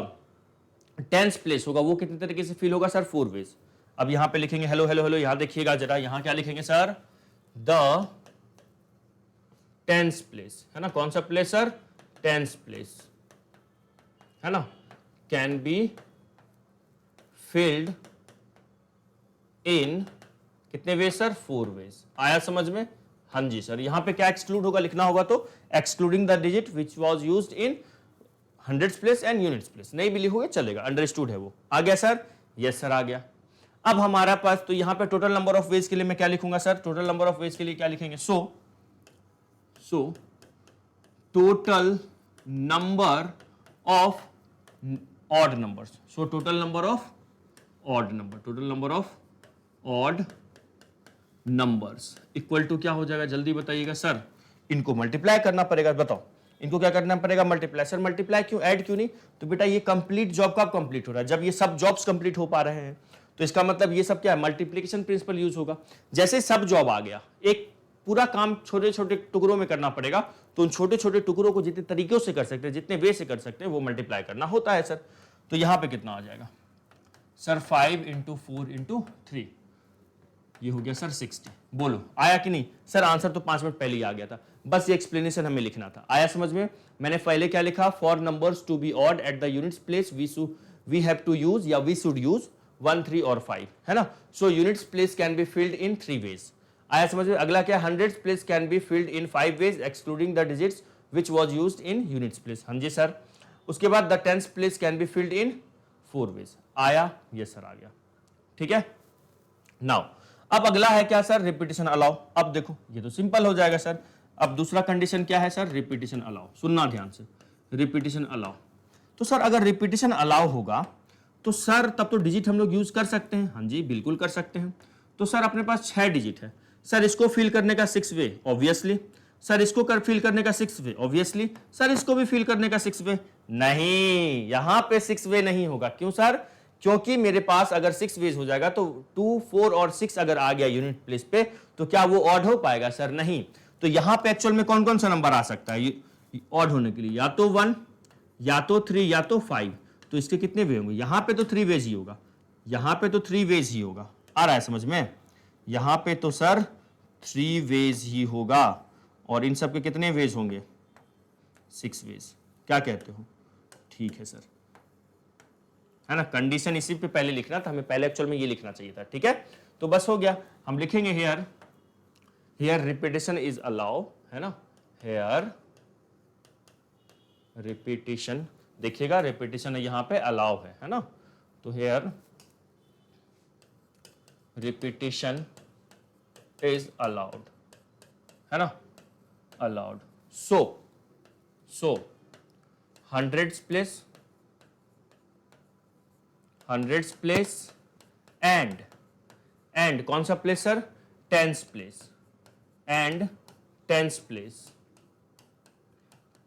टेंस प्लेस होगा वो कितने तरीके से फिल होगा सर? 4 वेज। अब यहां पे लिखेंगे हेलो हेलो हेलो, यहां देखिएगा जरा, यहां क्या लिखेंगे सर? द टेंस प्लेस, है ना। कौन सा प्लेस सर? टेंस प्लेस, है ना, कैन बी फिल्ड इन कितने वेज सर? 4 वेज। आया समझ में? हाँ जी सर। यहां पे क्या एक्सक्लूड होगा? लिखना होगा तो excluding the digit which was used in 100 place and units place. नहीं भी लिखोगे चलेगा, अंडरस्टूड है वो। आ गया सर? यस सर, आ गया। अब हमारा पास तो यहां पे टोटल नंबर ऑफ वेज के लिए मैं क्या लिखूंगा sir? Total number of ways के लिए क्या लिखेंगे? So total number of odd numbers. सो टोटल नंबर ऑफ ऑड नंबर्स इक्वल टू क्या हो जाएगा? जल्दी बताइएगा सर। इनको मल्टीप्लाई करना पड़ेगा। बताओ, इनको क्या करना पड़ेगा? मल्टीप्लाई। सर मल्टीप्लाई क्यों, ऐड क्यों नहीं? तो बेटा ये कंप्लीट जॉब कब कंप्लीट हो रहा है? जब ये सब जॉब्स कंप्लीट हो पा रहे हैं। तो इसका मतलब ये सब क्या है? मल्टीप्लिकेशन प्रिंसिपल यूज होगा। जैसे सब जॉब आ गया, एक पूरा काम छोटे छोटे टुकड़ों में करना पड़ेगा, तो उन छोटे छोटे टुकड़ों को जितने तरीकों से कर सकते हैं, जितने वे से कर सकते हैं, वो मल्टीप्लाई करना होता है सर। तो यहां पे कितना आ जाएगा सर? 5 × 4 × 3, ये हो गया सर 60। बोलो आया कि नहीं सर? आंसर तो 5 मिनट पहले ही आ गया था, बस ये एक्सप्लेनेशन हमें लिखना था। आया समझ में? मैंने पहले क्या लिखा? For numbers to be odd at the units place we have to use या वी शुड यूज 1, 3 और 5, है ना। So units place can be filled in 3 ways. आया समझ में? अगला क्या? 100 place can be filled in 5 ways excluding the digits which was used in units place. हाँ जी सर। उसके बाद the tens place can be filled in 4 veg. आया? यस सर, आ गया। ठीक है। नाउ अब अगला है क्या सर, रिपीटेशन अलाउ। अब देखो ये तो सिंपल हो जाएगा सर। अब दूसरा कंडीशन क्या है सर, रिपीटेशन अलाउ। सुनना ध्यान से, रिपीटेशन अलाउ। तो सर अगर रिपीटेशन अलाउ होगा तो सर तब तो डिजिट हम लोग यूज कर सकते हैं। हाँ जी बिल्कुल कर सकते हैं। तो सर अपने पास 6 डिजिट है सर, इसको फिल करने का 6 वे ऑब्वियसली, सर इसको कर फिल करने का 6 वे ऑब्वियसली, सर इसको भी फिल करने का 6 वे नहीं, यहां पे 6 वे नहीं होगा। क्यों सर, क्योंकि मेरे पास अगर 6 वेज हो जाएगा तो 2, 4 और 6 अगर आ गया यूनिट प्लेस पे तो क्या वो ऑड हो पाएगा सर, नहीं। तो यहां पे एक्चुअल में कौन कौन सा नंबर आ सकता है ऑड होने के लिए, या तो 1 या तो 3 या तो 5। तो इसके कितने वे होंगे, यहां पे तो 3 वेज ही होगा, यहां पे तो 3 वेज ही होगा। आ रहा है समझ में, यहां पे तो सर 3 वेज ही होगा और इन सब के कितने वेज होंगे, 6 वेज। क्या कहते हो, ठीक है सर, है ना। कंडीशन इसी पे पहले लिखना था, हमें पहले एक्चुअल में ये लिखना चाहिए था, ठीक है। तो बस हो गया, हम लिखेंगे हियर रिपीटेशन इज अलाउ, है ना, हियर रिपीटेशन, देखिएगा रिपीटेशन यहां पे अलाउ है ना। तो हियर रिपीटेशन इज अलाउड, है ना, allowed. So hundreds place and कौन सा place sir, tens place, and tens place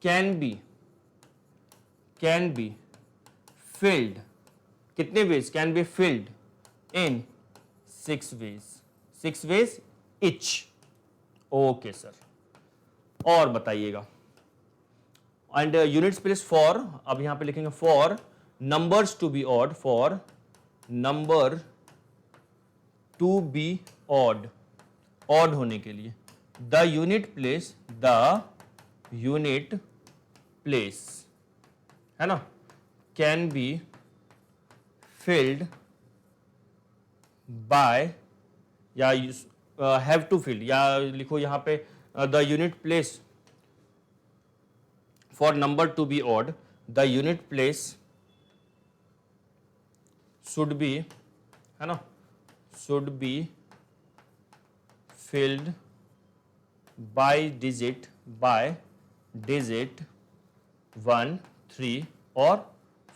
can be filled, कितने ways, can be filled in 6 ways each. Okay sir, और बताइएगा, एंड यूनिट्स प्लेस फॉर, अब यहां पे लिखेंगे for numbers to be odd, for number to be odd, odd होने के लिए the unit place है ना, can be filled by, या have to fill, या लिखो यहां पे the unit place for number to be odd, the unit place should be, है ना, should be filled by digit 1, 3 और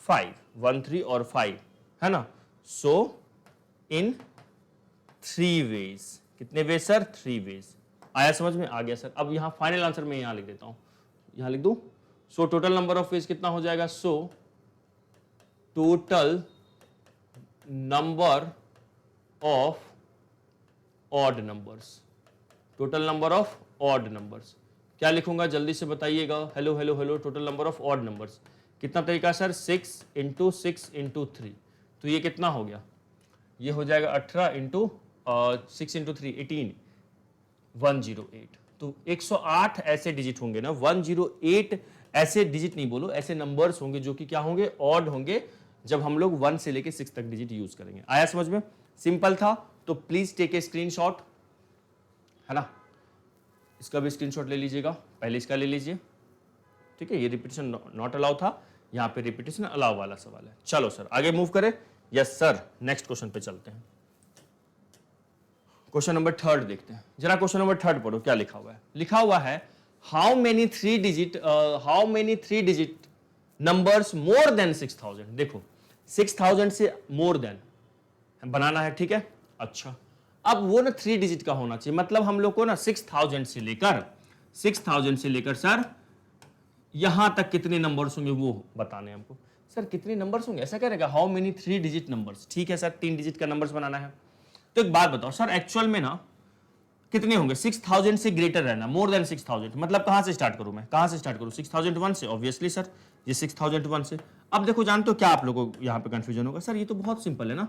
5, 1, 3 और 5, है ना। सो इन 3 वेज, कितने वेज सर, 3 वेज। आया समझ में, आ गया सर। अब यहां फाइनल आंसर मैं यहां लिख देता हूं, यहां लिख दूं। So total number of ways कितना हो जाएगा, so total number of odd numbers, total number of odd numbers क्या लिखूंगा जल्दी से बताइएगा, hello hello hello, total number of odd numbers कितना तरीका सर, 6 × 6 × 3, तो ये कितना हो गया, ये हो जाएगा 18 × 6 × 3 18, 108। तो 108 ऐसे डिजिट होंगे ना, 108 ऐसे डिजिट नहीं बोलो, ऐसे नंबर्स होंगे जो कि क्या होंगे, ऑड होंगे, जब हम लोग 1 से लेके 6 तक डिजिट यूज करेंगे। आया समझ में, सिंपल था। तो प्लीज टेक ए स्क्रीनशॉट, है ना, इसका भी स्क्रीनशॉट ले लीजिएगा, पहले इसका ले लीजिए, ठीक है। ये रिपीटेशन नॉट अलाउ था, यहां पे रिपीटेशन अलाउ वाला सवाल है। चलो सर आगे मूव करें, यस सर, नेक्स्ट क्वेश्चन पे चलते हैं। क्वेश्चन नंबर 3 देखते हैं, जरा क्वेश्चन नंबर 3 पढ़ो, क्या लिखा हुआ है, लिखा हुआ है how many 3 digit numbers more than 6000। देखो 6000 से मोर देन बनाना है, ठीक है। अच्छा, अब वो ना 3 डिजिट का होना चाहिए, मतलब हम लोग को ना 6000 से लेकर सर यहां तक कितने नंबर्स होंगे वो बताने हमको। सर कितने नंबर्स होंगे, ऐसा क्या रहेगा, हाउ मेनी 3 डिजिट नंबर्स, ठीक है सर, 3 डिजिट का नंबर्स बनाना है। तो एक बात बताओ सर, एक्चुअल में ना कितने होंगे, 6000 से ग्रेटर रहना, मोर देन 6000, मतलब कहां से स्टार्ट करूं मैं, कहां से स्टार्ट करूं, 6001 से, ऑब्वियसली सर ये 6001 से। अब देखो जानते हो क्या आप लोगों को यहां पे कंफ्यूजन होगा, सर ये तो बहुत सिंपल है ना,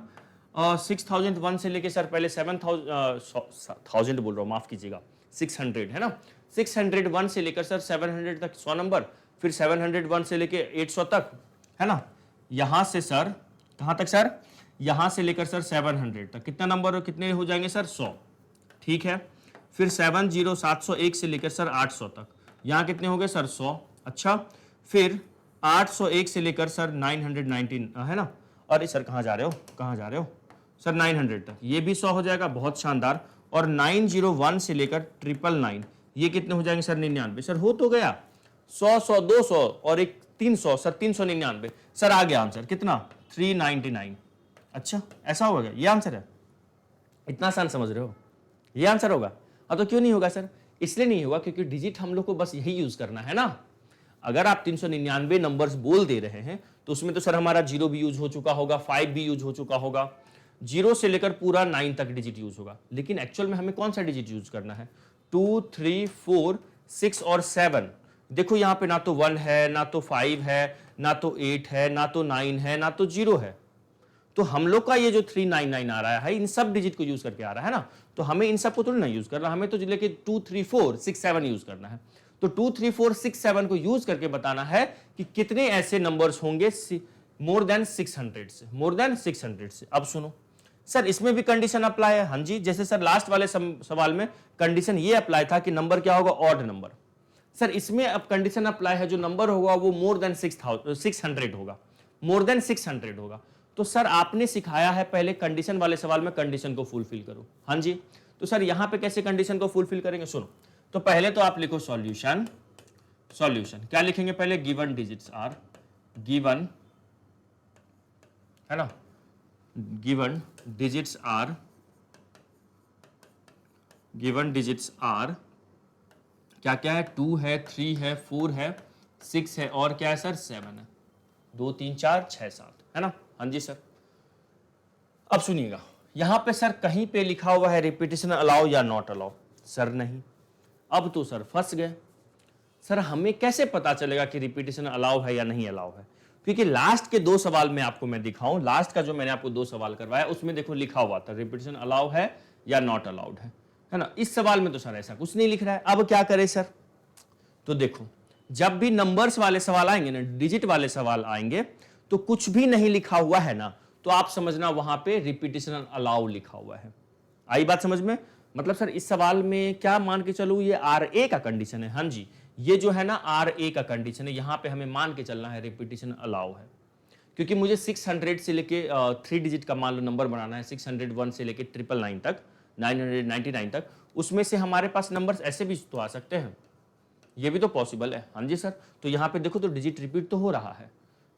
6001 से लेके सर पहले 7000 बोल रहा हूं, माफ कीजिएगा, 600, है ना, 601 से लेकर सर 700 तक 100 नंबर, फिर 701 से लेके 800 तक, है ना, यहां से सर कहां तक सर, यहां से लेकर सर 700 तक कितना नंबर, कितने हो जाएंगे सर, 100, ठीक है। फिर 701 से लेकर सर 800 तक, यहां कितने हो गए सर, 100, अच्छा। फिर 801 से लेकर सर 919, है ना, अरे सर कहां जा रहे हो, सर 900 तक, ये भी 100 हो जाएगा, बहुत शानदार। और 901 से लेकर 999 ये कितने हो जाएंगे सर? 99। सर हो तो गया, 100 100 200 और एक 300, सर 399। सर आ गया आंसर कितना? 399। अच्छा ऐसा होगा, ये आंसर है? इतना आसान समझ रहे हो? ये आंसर होगा? हाँ तो क्यों नहीं होगा सर? इसलिए नहीं होगा क्योंकि डिजिट हम लोग को बस यही यूज करना है ना। अगर आप 399 नंबर्स बोल दे रहे हैं तो उसमें तो सर हमारा 0 भी यूज हो चुका होगा, 5 भी यूज हो चुका होगा, 0 से लेकर पूरा 9 तक डिजिट यूज होगा। लेकिन एक्चुअल में हमें कौन सा डिजिट यूज करना है? 2 3 4 6 और 7। देखो यहां पे ना तो 1 है, ना तो 5 है, ना तो 8 है, ना तो 9 है, ना तो 0 है। तो हम लोग का ये जो 399 आ रहा है इन सब डिजिट को यूज करके आ रहा है ना, तो हमें इन सब को थोड़ी ना यूज करना, हमें तो लेके 2 3 4 6 7 यूज करना है। तो 2 3 4 6 7 को यूज करके बताना है कि कितने ऐसे नंबर्स होंगे मोर देन 600 से, मोर देन 600 से। अब सुनो सर, इसमें भी कंडीशन अप्लाई है। हाँ जी, जैसे सर लास्ट वाले सवाल में कंडीशन ये अप्लाई था कि नंबर क्या होगा? Odd number. सर इसमें अब कंडीशन अप्लाई है, जो नंबर होगा वो मोर देन 600 होगा, मोर देन 600 होगा। तो सर आपने सिखाया है पहले कंडीशन वाले सवाल में कंडीशन को फुलफिल करो। हाँ जी, तो सर यहां पे कैसे कंडीशन को फुलफिल करेंगे? सुनो, तो पहले तो आप लिखो सॉल्यूशन। सॉल्यूशन क्या लिखेंगे पहले? गिवन डिजिट्स आर, गिवन है ना, given digits are, given digits are क्या क्या है? 2 है, 3 है, 4 है, 6 है और क्या है सर? 7 है। 2 3 4 6 7 है ना। हाँ जी सर। अब सुनिएगा, यहां पे सर कहीं पे लिखा हुआ है रिपीटेशन अलाउ या नॉट अलाउ? सर नहीं। अब तो सर फंस गए। सर हमें कैसे पता चलेगा कि रिपीटेशन अलाउ है या नहीं अलाउ है? क्योंकि लास्ट के 2 सवाल में आपको मैं दिखाऊं, लास्ट का जो मैंने आपको 2 सवाल करवाया उसमें देखो लिखा हुआ था रिपीटेशन अलाउ है या नॉट अलाउड है ना। इस सवाल में तो सर ऐसा कुछ नहीं लिख रहा है। अब क्या करें सर? तो देखो, जब भी नंबर्स वाले सवाल आएंगे ना, डिजिट वाले सवाल आएंगे, तो कुछ भी नहीं लिखा हुआ है ना, तो आप समझना वहां पे रिपीटेशन अलाउ लिखा हुआ है। आई बात समझ में? मतलब सर इस सवाल में क्या मान के चलूं, ये RA का कंडीशन है। हाँ जी, ये जो है ना RA का कंडीशन है, यहां पे हमें मान के चलना है रिपीटेशन अलाउ है। क्योंकि मुझे 600 से लेके 3 डिजिट का मान लो नंबर बनाना है, 601 से लेके 999 तक, 999 तक। उसमें से हमारे पास नंबर्स ऐसे भी तो आ सकते हैं, ये भी तो पॉसिबल है। हाँ जी सर, तो यहां पे देखो तो डिजिट रिपीट तो हो रहा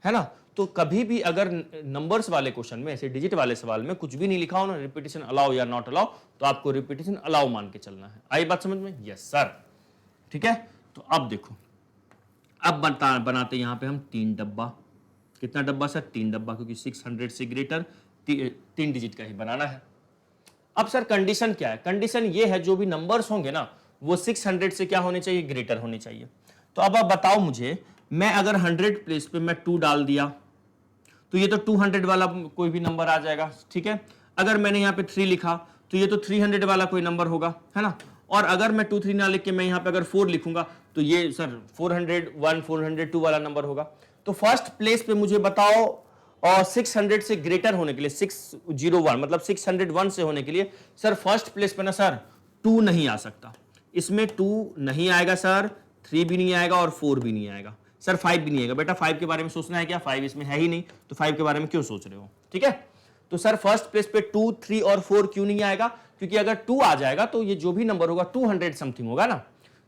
है ना। तो कभी भी अगर नंबर्स वाले क्वेश्चन में, ऐसे डिजिट वाले सवाल में कुछ भी नहीं लिखा हो ना, रिपीटेशन अलाउ या नॉट अलाउ, तो आपको रिपीटेशन अलाउ मान के चलना है। आई बात समझ में? Yes sir. ठीक है, तो अब देखो, अब बनाते यहां पे हम 3 डब्बा। कितना डब्बा सर? 3 डब्बा, क्योंकि 600 से ग्रेटर 3 डिजिट का ही बनाना है। अब सर कंडीशन क्या है? कंडीशन ये है जो भी नंबर्स होंगे ना वो 600 से क्या होने चाहिए? ग्रेटर होने चाहिए। तो अब आप बताओ मुझे, मैं अगर 100 प्लेस पे मैं 2 डाल दिया तो ये तो 200 वाला कोई भी नंबर आ जाएगा, ठीक है। अगर मैंने यहाँ पे 3 लिखा तो ये तो 300 वाला कोई नंबर होगा, है ना। और अगर मैं 2 3 ना लिख के मैं यहाँ पे अगर 4 लिखूंगा तो ये सर 401 402 वाला नंबर होगा। तो फर्स्ट प्लेस पे मुझे बताओ, और 600 से ग्रेटर होने के लिए 601 मतलब 601 से होने के लिए सर फर्स्ट प्लेस पे ना सर 2 नहीं आ सकता, इसमें 2 नहीं आएगा सर, 3 भी नहीं आएगा और 4 भी नहीं आएगा सर, 5 भी नहीं आएगा। बेटा 5 के बारे में सोचना है क्या? 5 इसमें है ही नहीं, तो 5 के बारे में क्यों सोच रहे हो? ठीक है, तो सर फर्स्ट प्लेस पे 2 3 और 4 क्यों नहीं आएगा? क्योंकि अगर 2 आ जाएगा तो ये जो भी नंबर होगा 200 समथिंग होगा ना।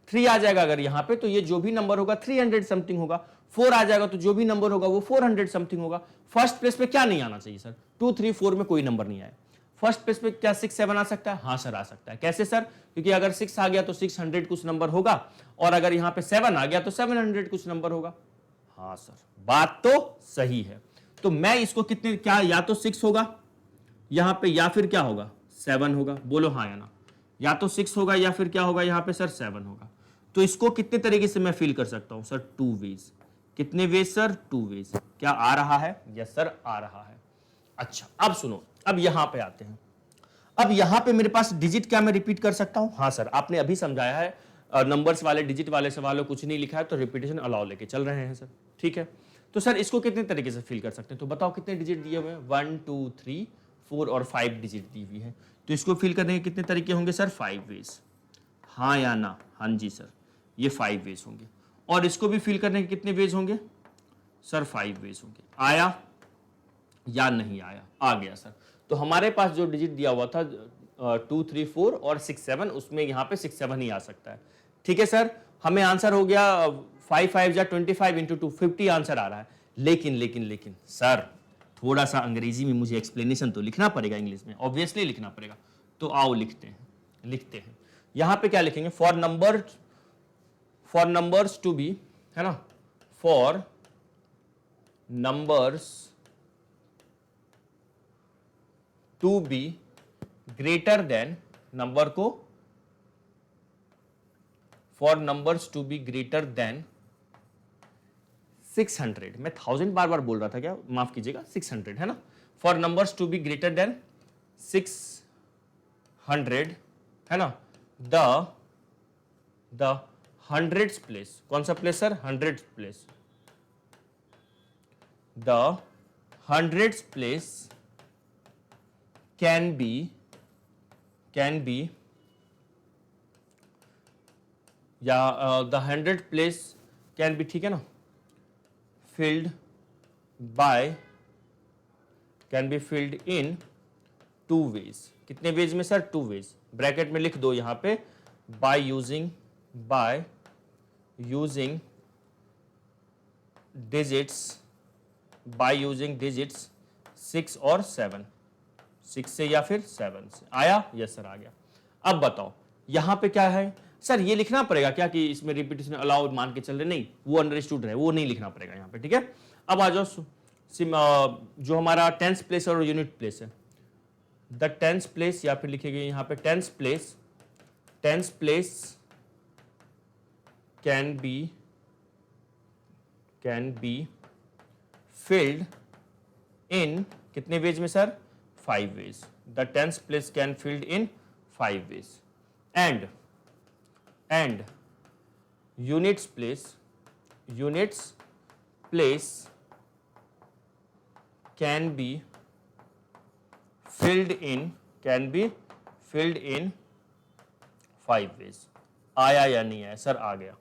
3 आ जाएगा अगर यहां पे तो ये जो भी नंबर होगा 300 समथिंग होगा। 4 आ जाएगा तो जो भी नंबर होगा वो 400 समथिंग होगा। फर्स्ट प्लेस पे क्या नहीं आना चाहिए सर? 2 3 4 में कोई नंबर नहीं आए। फर्स्ट प्लेस पे क्या 6 7 आ सकता है? हाँ सर आ सकता है। कैसे सर? क्योंकि अगर 6 आ गया तो 600 कुछ नंबर होगा, और अगर यहां पे 7 आ गया तो 700 कुछ नंबर होगा। हाँ सर, बात तो सही है। तो मैं इसको कितने, क्या या तो 6 होगा यहां पे, या फिर क्या होगा 7 होगा? बोलो हाँ या ना। या तो 6 होगा या फिर क्या होगा यहां पे सर 7 होगा। तो इसको कितने तरीके से मैं फील कर सकता हूं सर? 2 वेज। कितने वेज सर? 2 वेज। क्या आ रहा है? यस सर आ रहा है। अच्छा अब सुनो, अब यहां पे आते हैं। अब यहां पे मेरे पास डिजिट क्या मैं रिपीट कर सकता हूं? हाँ सर, आपने अभी समझाया है नंबर्स वाले डिजिट वाले सवालों कुछ नहीं लिखा है तो रिपीटेशन अलाउ लेके चल रहे हैं सर। ठीक है, तो सर इसको कितने तरीके से फील कर सकते हैं? तो बताओ कितने डिजिट दिए हुए हैं? 1 2 3 4 और 5 डिजिट दी हुई है। तो इसको फील करने के कितने तरीके होंगे सर? 5 वेज। हाँ या ना? हाँ जी सर, ये 5 वेज होंगे। और इसको भी फील करने के कितने वेज होंगे सर? 5 वेज होंगे। आया या नहीं आया? आ गया सर। तो हमारे पास जो डिजिट दिया हुआ था 2 3 4 और 6 7, उसमें यहाँ पे 6 7 ही आ सकता है। ठीक है सर, हमें आंसर हो गया 5 5 या 25 इंटू 2 50 आंसर आ रहा है। लेकिन सर थोड़ा सा अंग्रेजी में मुझे एक्सप्लेनेशन तो लिखना पड़ेगा, इंग्लिश में ऑब्वियसली लिखना पड़ेगा। तो आओ लिखते हैं। यहां पे क्या लिखेंगे? फॉर नंबर्स टू बी, है ना, for numbers to be greater than, number को for numbers to be greater than 600, मैं 1000 बार बार बोल रहा था क्या, माफ कीजिएगा, 600 है ना। For numbers to be greater than 600, है ना, द हंड्रेड्स प्लेस, कौन सा place sir? Hundreds place. The hundreds place can be या द 100 प्लेस कैन बी, ठीक है ना, filled in 2 ways। कितने वेज में सर? 2 वेज। ब्रैकेट में लिख दो यहां पे, by using digits 6 और 7, 6 से या फिर 7 से। आया? यस सर आ गया। अब बताओ यहां पे क्या है सर? ये लिखना पड़ेगा क्या कि इसमें रिपीटेशन अलाउड मान के चल रहे? नहीं, वो अंडरस्टूड है, वो नहीं लिखना पड़ेगा यहाँ पे। ठीक है, अब आ जाओ जो हमारा टेंस प्लेस और यूनिट प्लेस है, द टेंस प्लेस, या फिर लिखेंगे यहाँ पे tens place can be filled in कितने वेज में sir? 5 ways. The tens place can filled in 5 ways and units place can be filled in 5 ways। आया या नहीं आया सर? आ गया।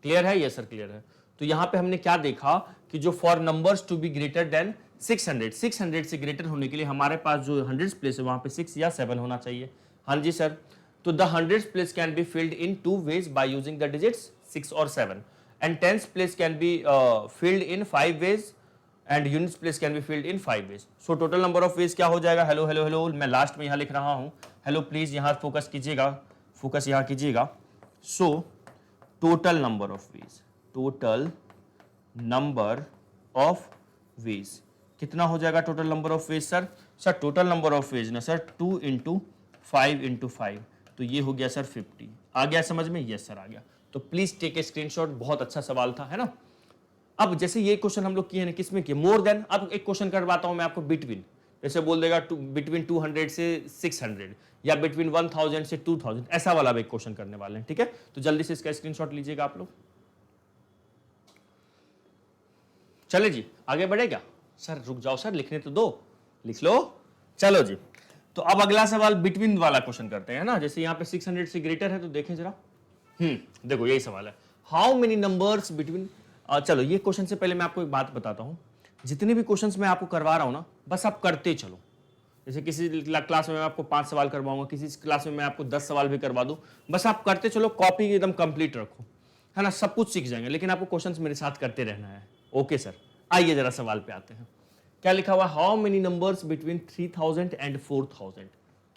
क्लियर है? यस सर क्लियर है। तो यहां पे हमने क्या देखा कि जो for numbers to be greater than 600 से ग्रेटर होने के लिए हमारे पास जो 100 प्लेस है वहां पे 6 या 7 होना चाहिए। हाँ जी सर। तो the hundreds place can be filled in 2 ways by using the digits 6 or 7, and tens place can be filled in 5 ways and units place can be filled in 5 ways। so total number of ways क्या हो जाएगा? Hello, मैं last में यहाँ लिख रहा हूँ hello, please यहाँ फोकस कीजिएगा, फोकस यहाँ कीजिएगा। so total number of ways कितना हो जाएगा? Total number of veg sir total number of veg ना सर 2 इंटू 5 इंटू 5, तो ये हो गया सर 50। आ गया समझ में? यस सर आ गया। तो प्लीज टेक ए स्क्रीनशॉट, बहुत अच्छा सवाल था, है ना। अब जैसे ये क्वेश्चन हम लोग किए हैं, किसमें किए? More than. अब एक क्वेश्चन करवाता हूं मैं आपको बिटवीन, जैसे बोल देगा बिटवीन 200 से 600 या बिटवीन 1000 से 2000, ऐसा वाला भी एक क्वेश्चन करने वाले हैं। ठीक है, तो जल्दी से इसका स्क्रीनशॉट लीजिएगा आप लोग। चले जी, आगे बढ़ेगा सर? रुक जाओ सर, लिखने तो दो, लिख लो। चलो जी, तो अब अगला सवाल बिटवीन वाला क्वेश्चन करते हैं ना। जैसे यहाँ पे 600 से ग्रेटर है तो देखें जरा। देखो यही सवाल है, हाउ मेनी नंबर्स बिटवीन। चलो ये क्वेश्चन से पहले मैं आपको एक बात बताता हूँ, जितने भी क्वेश्चंस मैं आपको करवा रहा हूँ ना, बस आप करते चलो। जैसे किसी क्लास में मैं आपको 5 सवाल करवाऊंगा, किसी क्लास में मैं आपको 10 सवाल भी करवा दूं, बस आप करते चलो, कॉपी एकदम कंप्लीट रखो, है ना, सब कुछ सीख जाएंगे। लेकिन आपको क्वेश्चंस मेरे साथ करते रहना है। ओके सर, आइए जरा सवाल पे आते हैं। क्या लिखा हुआ? How many numbers between 3000 and 4000,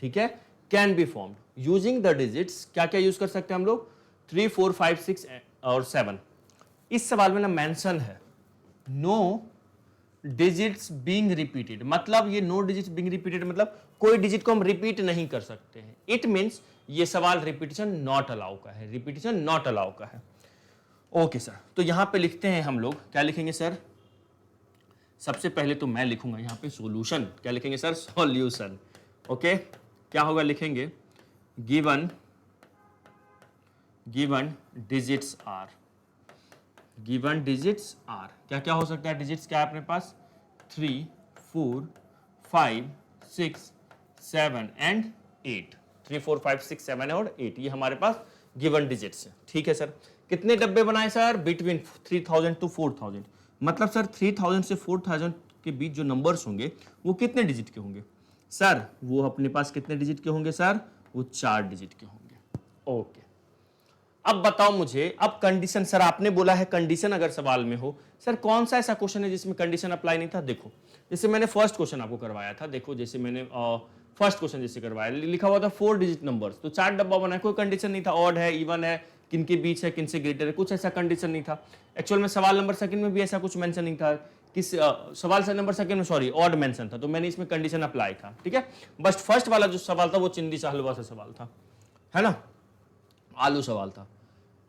ठीक है, can be formed using the digits. क्या क्या यूज कर सकते हैं हम लोग? 3 4 5 6 और 7। इस सवाल में ना मेंशन है नो डिजिट्स बीइंग रिपीटेड, मतलब ये नो डिजिट्स बीइंग रिपीटेड मतलब कोई डिजिट को हम रिपीट नहीं कर सकते हैं। इट मींस ये सवाल रिपीटिशन नॉट अलाउ का है, रिपीटिशन नॉट अलाउ का है। ओके सर, तो यहां पे लिखते हैं हम लोग, क्या लिखेंगे सर? सबसे पहले तो मैं लिखूंगा यहां पे सॉल्यूशन। क्या लिखेंगे सर? सॉल्यूशन। ओके, क्या होगा? लिखेंगे given digits are, given digits are. क्या क्या हो सकता है? डिजिट्स क्या है अपने पास? 3 4 5 6 7 एंड 8। 3 4 5 6 7 और 8, ये हमारे पास गिवन डिजिट्स है। ठीक है सर, कितने डब्बे बनाए सर? बिटवीन 3000 टू 4000, मतलब सर 3000 से 4000 के बीच जो नंबर्स होंगे वो कितने डिजिट के होंगे? सर वो अपने पास कितने डिजिट के होंगे सर? वो 4 डिजिट के होंगे। ओके, अब बताओ मुझे, अब कंडीशन, सर आपने बोला है कंडीशन अगर सवाल में हो, सर कौन सा ऐसा क्वेश्चन है जिसमें कंडीशन अप्लाई नहीं था? देखो जैसे मैंने फर्स्ट क्वेश्चन आपको करवाया था, देखो जैसे मैंने फर्स्ट क्वेश्चन जैसे करवाया, लिखा हुआ था 4 डिजिट नंबर्स, तो 4 डब्बा बना, कोई कंडीशन नहीं था, ऑड है, इवन है, किन के बीच है, किन से ग्रेटर है, कुछ ऐसा कंडीशन नहीं था। एक्चुअल में सवाल नंबर सेकंड में भी ऐसा कुछ मेंशन नहीं था, किस सवाल से नंबर सेकंड में सॉरी ऑड मेंशन था, तो मैंने इसमें कंडीशन अप्लाई था, ठीक है। बस फर्स्ट वाला जो सवाल था वो चिंदी सा हलवा सा सवाल था, है ना, आलू सवाल था।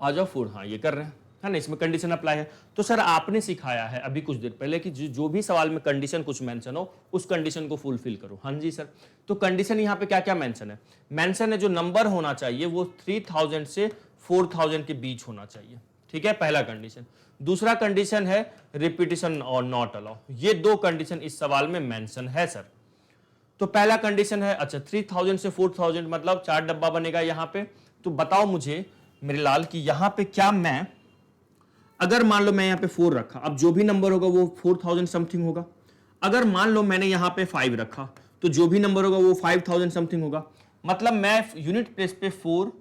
आ जाओ फूड, हाँ ये कर रहे हैं, है ना, इसमें कंडीशन अप्लाई है। तो सर आपने सिखाया है अभी कुछ देर पहले कि जो भी सवाल में कंडीशन कुछ मेंशन हो उस कंडीशन को फुलफिल करो। हाँ जी सर, तो कंडीशन यहाँ पे क्या क्या मेंशन है? मेंशन है जो नंबर होना चाहिए वो 3000 से 4000 के बीच होना चाहिए, ठीक है, पहला कंडीशन। दूसरा कंडीशन है रिपीटिशन और नॉट अलाउ, ये दो कंडीशन इस सवाल में मेंशन है सर। तो पहला कंडीशन है, अच्छा 3000 से 4000 मतलब 4 डब्बा बनेगा यहाँ पे। तो बताओ मुझे मेरे लाल कि यहाँ पे क्या मैं, अगर मान लो मैं यहाँ पे 4 रखा, अब जो भी नंबर होगा वो 4000 समथिंग होगा। अगर मान लो मैंने यहाँ पे 5 रखा तो जो भी नंबर होगा वो 5000 समथिंग होगा। मतलब मैं यूनिट प्लेस पे 4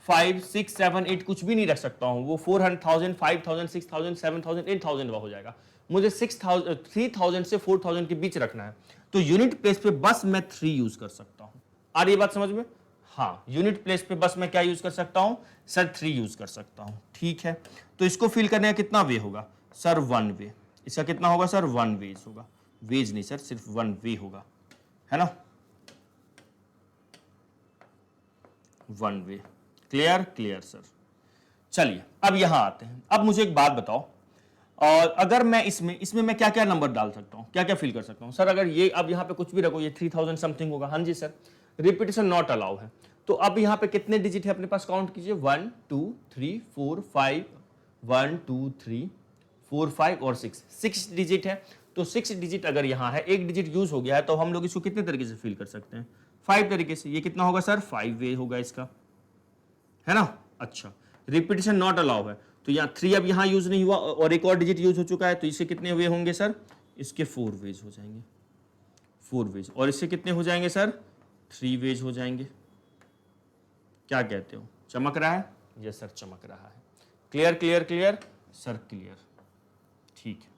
5 6 7 8 कुछ भी नहीं रख सकता हूँ, वो 400,000 5000 6000 7000 8000 हो जाएगा। मुझे 6000 3000 से 4000 के बीच रखना है, तो यूनिट प्लेस पे बस मैं 3 यूज कर सकता हूँ। आ रही है बात समझ में? हाँ, यूनिट प्लेस पे बस मैं क्या यूज कर सकता हूं सर? 3 यूज कर सकता हूं, ठीक है। तो इसको फिल करने का कितना वे होगा सर? 1 वे। इसका कितना होगा सर? 1 वेज होगा, वेज नहीं सर, सिर्फ 1 वे होगा, है ना, 1 वे। क्लियर? Clear sir. चलिए अब यहां आते हैं। अब मुझे एक बात बताओ, और अगर मैं इसमें मैं क्या क्या नंबर डाल सकता हूँ, क्या क्या फिल कर सकता हूँ सर? अगर ये अब यहाँ पे कुछ भी रखो, ये 3000 समथिंग होगा। हाँ जी सर, रिपीटेशन नॉट अलाउ है। तो अब यहाँ पे कितने डिजिट है अपने पास? काउंट कीजिए, 1 2 3 4 5, 1 2 3 4 5 और 6 डिजिट है। तो 6 डिजिट अगर यहाँ है, एक डिजिट यूज हो गया है, तो हम लोग इसको कितने तरीके से फिल कर सकते हैं? 5 तरीके से। ये कितना होगा सर? 5 वे होगा इसका, है ना। अच्छा, रिपीटेशन नॉट अलाउ है, तो यहाँ 3 अब यहाँ यूज नहीं हुआ और एक और डिजिट यूज हो चुका है, तो इससे कितने वे होंगे सर? इसके 4 वेज हो जाएंगे, 4 वेज। और इससे कितने हो जाएंगे सर? 3 वेज हो जाएंगे। क्या कहते हो, चमक रहा है? यस सर, चमक रहा है। Clear clear clear sir, clear, ठीक है।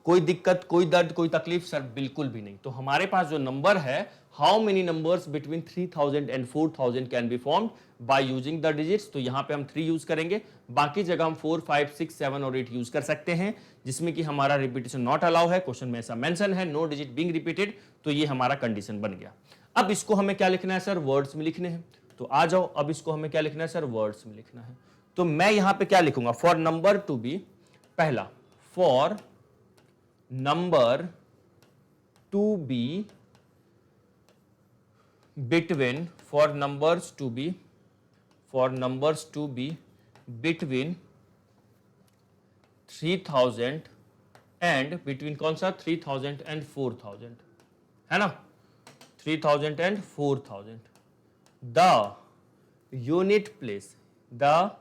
कोई दिक्कत, कोई दर्द, कोई तकलीफ सर? बिल्कुल भी नहीं। तो हमारे पास जो नंबर है, how many numbers between 3000 and 4000 can be formed by using the digits, तो यहां पे हम 3 यूज करेंगे, बाकी जगह हम 4 5 6 7 और 8 यूज कर सकते हैं, जिसमें कि हमारा रिपीटेशन नॉट अलाउ है। क्वेश्चन में ऐसा मेंशन है, नो डिजिट बीइंग रिपीटेड, तो ये हमारा कंडीशन बन गया। अब इसको हमें क्या लिखना है सर? वर्ड्स में लिखने हैं। तो आ जाओ, अब इसको हमें क्या लिखना है सर? वर्ड्स में लिखना है। तो मैं यहां पे क्या लिखूंगा? फॉर नंबर टू बी, पहला for number to be between, for numbers to be between 3000 and between कौन सा? 3000 and 4000, है ना, 3000 and 4000। the unit place, the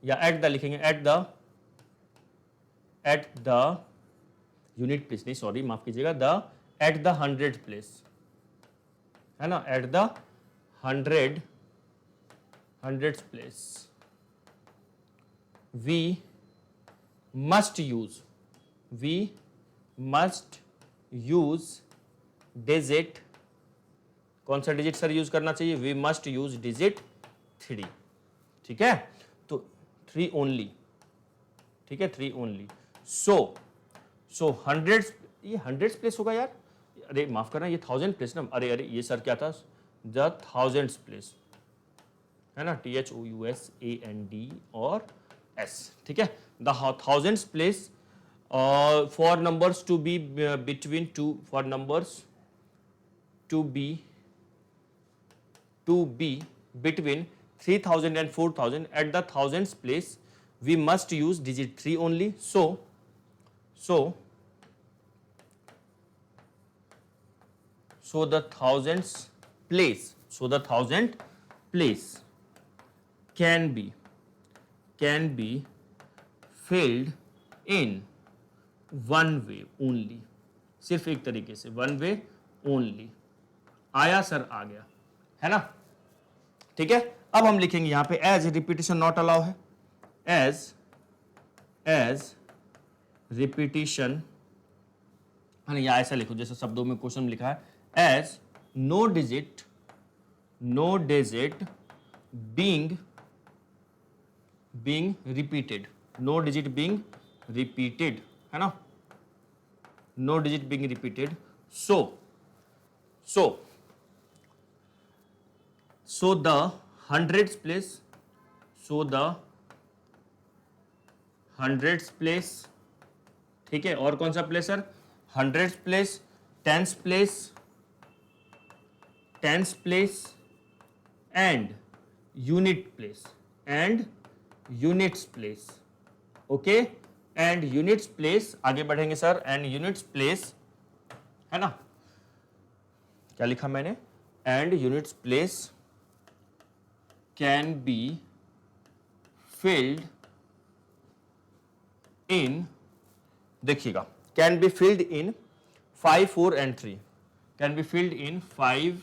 या at the लिखेंगे, at the यूनिट प्लेस नहीं, सॉरी माफ कीजिएगा, द एट द 100 प्लेस, है ना, at the 100 place we must use digit, कौन सा डिजिट सर यूज करना चाहिए? वी मस्ट यूज डिजिट 3, ठीक है, तो 3 ओनली, ठीक है, 3 ओनली। सो 100, ये 100 प्लेस होगा यार, अरे माफ करना, ये 1000 प्लेस ना, अरे ये सर क्या था? द 1000 प्लेस, है ना, THOUSAND और S, ठीक है, the 1000 place for numbers to be between two, for numbers to be between 3000 and 4000 at the thousands place we must use digit 3 only. So the thousand place can be filled in one way only, सिर्फ एक तरीके से, one way only, आया sir, आ गया, है ना? ठीक है, अब हम लिखेंगे यहां पे एज रिपीटिशन नॉट अलाउ है, एज रिपीटिशन, है ना, या ऐसा लिखो जैसे शब्दों में क्वेश्चन में लिखा है, as no digit being repeated, no digit being repeated, है ना, no digit being repeated, so the hundreds place, ठीक है, और कौन सा place sir, hundreds place, tens place and units place, okay, and units place, आगे बढ़ेंगे सर, एंड यूनिट्स प्लेस, है ना, क्या लिखा मैंने, and units place can be filled in, देखिएगा, can be filled in 5, 4 and 3, can be filled in 5,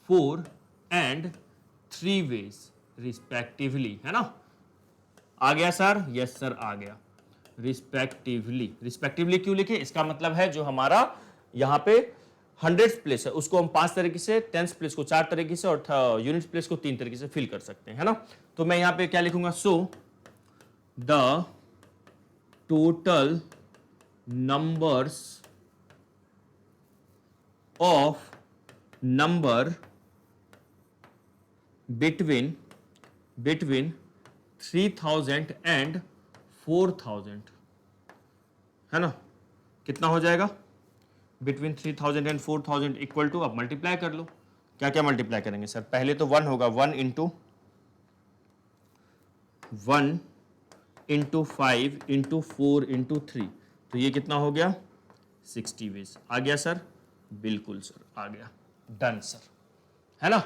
4 and 3 ways respectively, है ना, आ गया सर, यस सर, आ गया, रिस्पेक्टिवली क्यों लिखे, इसका मतलब है जो हमारा यहां पे हंड्रेड्स प्लेस है उसको हम 5 तरीके से, टेंस प्लेस को 4 तरीके से, और यूनिट्स प्लेस को 3 तरीके से फिल कर सकते हैं, है ना। तो मैं यहां पे क्या लिखूंगा, सो the total numbers of number between 3000 and 4000, है ना, कितना हो जाएगा, बिटवीन 3000 एंड 4000 इक्वल टू, अब मल्टीप्लाई कर लो, क्या क्या मल्टीप्लाई करेंगे सर, पहले तो 1 होगा, 1 इंटू 5 इंटू 4 इंटू 3, तो ये कितना हो गया, 60 वेज, आ गया सर, बिल्कुल सर, आ गया, डन सर, है ना।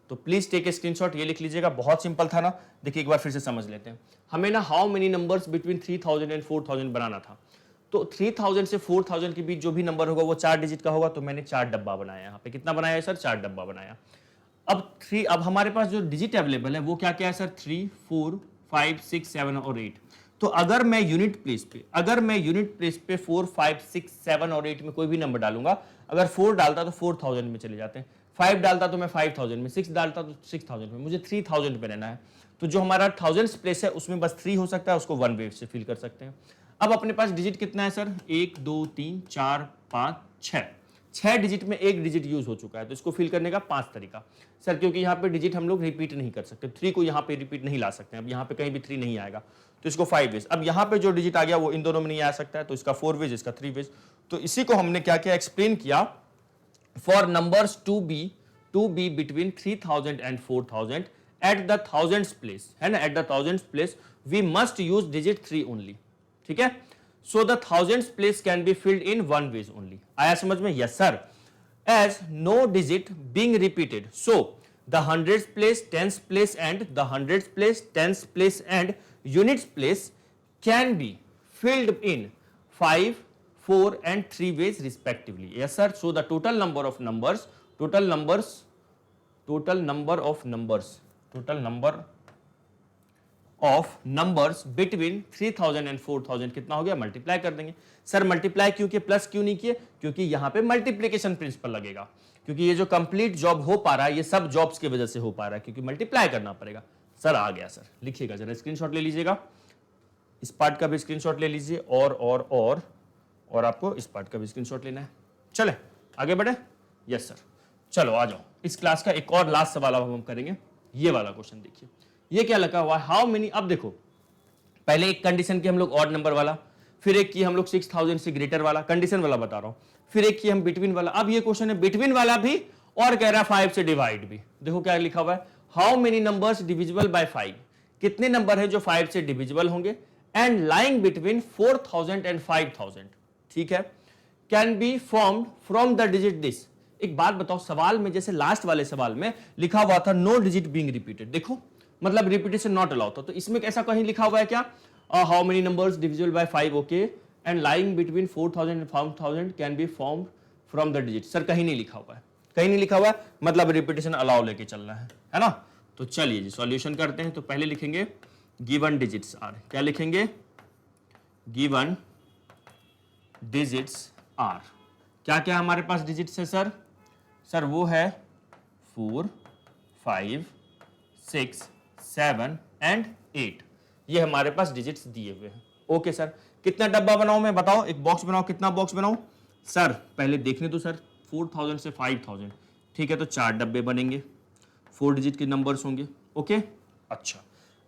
तो प्लीज टेक ए स्क्रीनशॉट, ये लिख लीजिएगा, बहुत सिंपल था ना। देखिए एक बार फिर से समझ लेते हैं, हमें ना how many numbers between 3000 and 4000 बनाना था, तो 3000 से 4000 के बीच जो भी नंबर होगा वो 4 डिजिट का होगा, तो मैंने 4 डब्बा बनाया, यहाँ पे कितना बनाया है सर, 4 डब्बा बनाया। अब हमारे पास जो डिजिट अवेलेबल है वो क्या क्या है सर, 3, 4, 5, 6, 7 और 8। तो अगर मैं यूनिट प्लेस पे 4, 5, 6, 7 और 8 में कोई भी नंबर डालूंगा, अगर 4 डालता तो 4000 में चले जाते हैं, 5 डालता तो मैं 5000 में, 6 डालता तो 6000 में, मुझे 3000 पे रहना है। तो जो हमारा थाउजेंड्स प्लेस है उसमें बस 3 हो सकता है, उसको 1 वेव से फिल कर सकते हैं। अब अपने पास डिजिट कितना है सर, 1, 2, 3, 4, 5, 6, 6 डिजिट में एक डिजिट यूज हो चुका है, तो इसको फिल करने का 5 तरीका सर, क्योंकि यहाँ पे डिजिट हम लोग रिपीट नहीं कर सकते, 3 को यहाँ पे रिपीट नहीं ला सकते, अब यहाँ पे कहीं भी 3 नहीं आएगा, तो इसको 5 वेज। अब यहाँ पे जो डिजिट आ गया वो इन दोनों में नहीं आ सकता है, तो इसका 4 वेज, इसका 3 वेज। तो इसी को हमने क्या क्या एक्सप्लेन किया, for numbers to be between 3000 and 4000 at the thousands place, है ना, at the thousands place we must use digit 3 only, ठीक है। So the thousands place can be filled in 1 ways only, आया समझ में, yes sir. As no digit being repeated, so the hundreds place, tens place and the hundreds place, tens place and units place can be filled in 5, 4 and 3 ways respectively, yes sir. So the total number of numbers between 3000 and 4000 कितना हो गया, multiply कर देंगे sir. Multiply क्यों किए, plus क्यों नहीं किए, क्योंकि यहां पे मल्टीप्लिकेशन प्रिंसिपल लगेगा, क्योंकि ये जो कंप्लीट जॉब हो पा रहा है ये सब जॉब्स की वजह से हो पा रहा है, क्योंकि मल्टीप्लाई करना पड़ेगा सर। आ गया सर, लिखिएगा जरा, स्क्रीनशॉट ले लीजिएगा, इस पार्ट का भी स्क्रीनशॉट ले लीजिए, और आपको इस पार्ट का भी स्क्रीनशॉट लेना है। चले आगे बढ़े, यस सर। चलो आ जाओ, इस क्लास का एक और लास्ट सवाल अब हम करेंगे, ये वाला क्वेश्चन देखिए, ये क्या लगा हुआ है, हाउ मेनी। अब देखो पहले एक कंडीशन की हम लोग ऑड नंबर वाला, फिर एक की हम लोग 6000 से ग्रेटर वाला, कंडीशन वाला बता रहा हूं, फिर एक की हम बिटवीन वाला। अब ये क्वेश्चन है बिटवीन वाला भी और कह रहा है 5 से डिवाइड भी। देखो क्या लिखा हुआ है, how many numbers divisible by 5, कितने नंबर है जो 5 से डिविजिबल होंगे, एंड लाइंग बिटवीन 4000 एंड 5000, ठीक है, can be formed from the digit this. एक बात बताओ, सवाल में जैसे लास्ट वाले सवाल में लिखा हुआ था नो डिजिट बीइंग रिपीटेड, देखो मतलब रिपीटेशन नॉट अलाउड था, तो इसमें ऐसा कहीं लिखा हुआ है क्या, how many numbers divisible by 5, okay, and lying between 4000 and 5000 can be formed from the digit, sir कहीं नहीं लिखा हुआ है। कहीं नहीं लिखा हुआ है, मतलब रिपीटेशन अलाउ लेके चलना है ना। तो चलिए जी सॉल्यूशन करते हैं। तो पहले लिखेंगे गिवन डिजिट्स आर, क्या लिखेंगे, गिवन डिजिट्स आर, क्या क्या हमारे पास डिजिट्स है सर, सर वो है 4, 5, 6, 7 एंड 8, ये हमारे पास डिजिट्स दिए हुए हैं। ओके सर, कितना डब्बा बनाऊं मैं, बताओ, एक बॉक्स बनाओ, कितना बॉक्स बनाऊं सर, पहले देखने दो सर, 4000 से 5000, ठीक है, तो 4 डब्बे बनेंगे, 4 डिजिट के नंबर्स होंगे। ओके, अच्छा,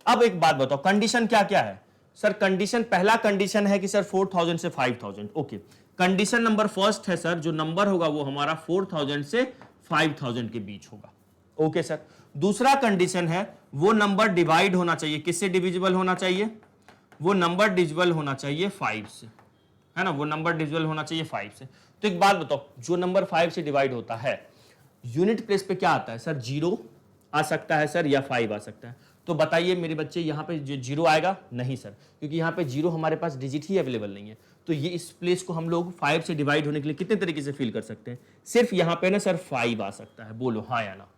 अब एक बात बताओ, कंडीशन क्या क्या है सर, कंडीशन, पहला कंडीशन है कि सर 4000 से 5000, ओके, कंडीशन नंबर फर्स्ट है सर, जो नंबर होगा वो हमारा 4000 से 5000 के बीच होगा। ओके सर, दूसरा कंडीशन है वो नंबर डिवाइड होना चाहिए, किससे डिविजिबल होना चाहिए, वो नंबर डिविजिबल होना चाहिए 5 से, है ना, वो नंबर डिविजिबल होना चाहिए 5 से। तो एक बात बताओ, जो नंबर 5 से डिवाइड होता है यूनिट प्लेस पे क्या आता है सर, 0 आ सकता है सर या 5 आ सकता है, तो बताइए मेरे बच्चे, यहां पे जो 0 आएगा, नहीं सर, क्योंकि यहां पे 0 हमारे पास डिजिट ही अवेलेबल नहीं है। तो ये इस प्लेस को हम लोग 5 से डिवाइड होने के लिए कितने तरीके से फील कर सकते हैं, सिर्फ यहां पे ना सर 5 आ सकता है, बोलो हाँ या ना,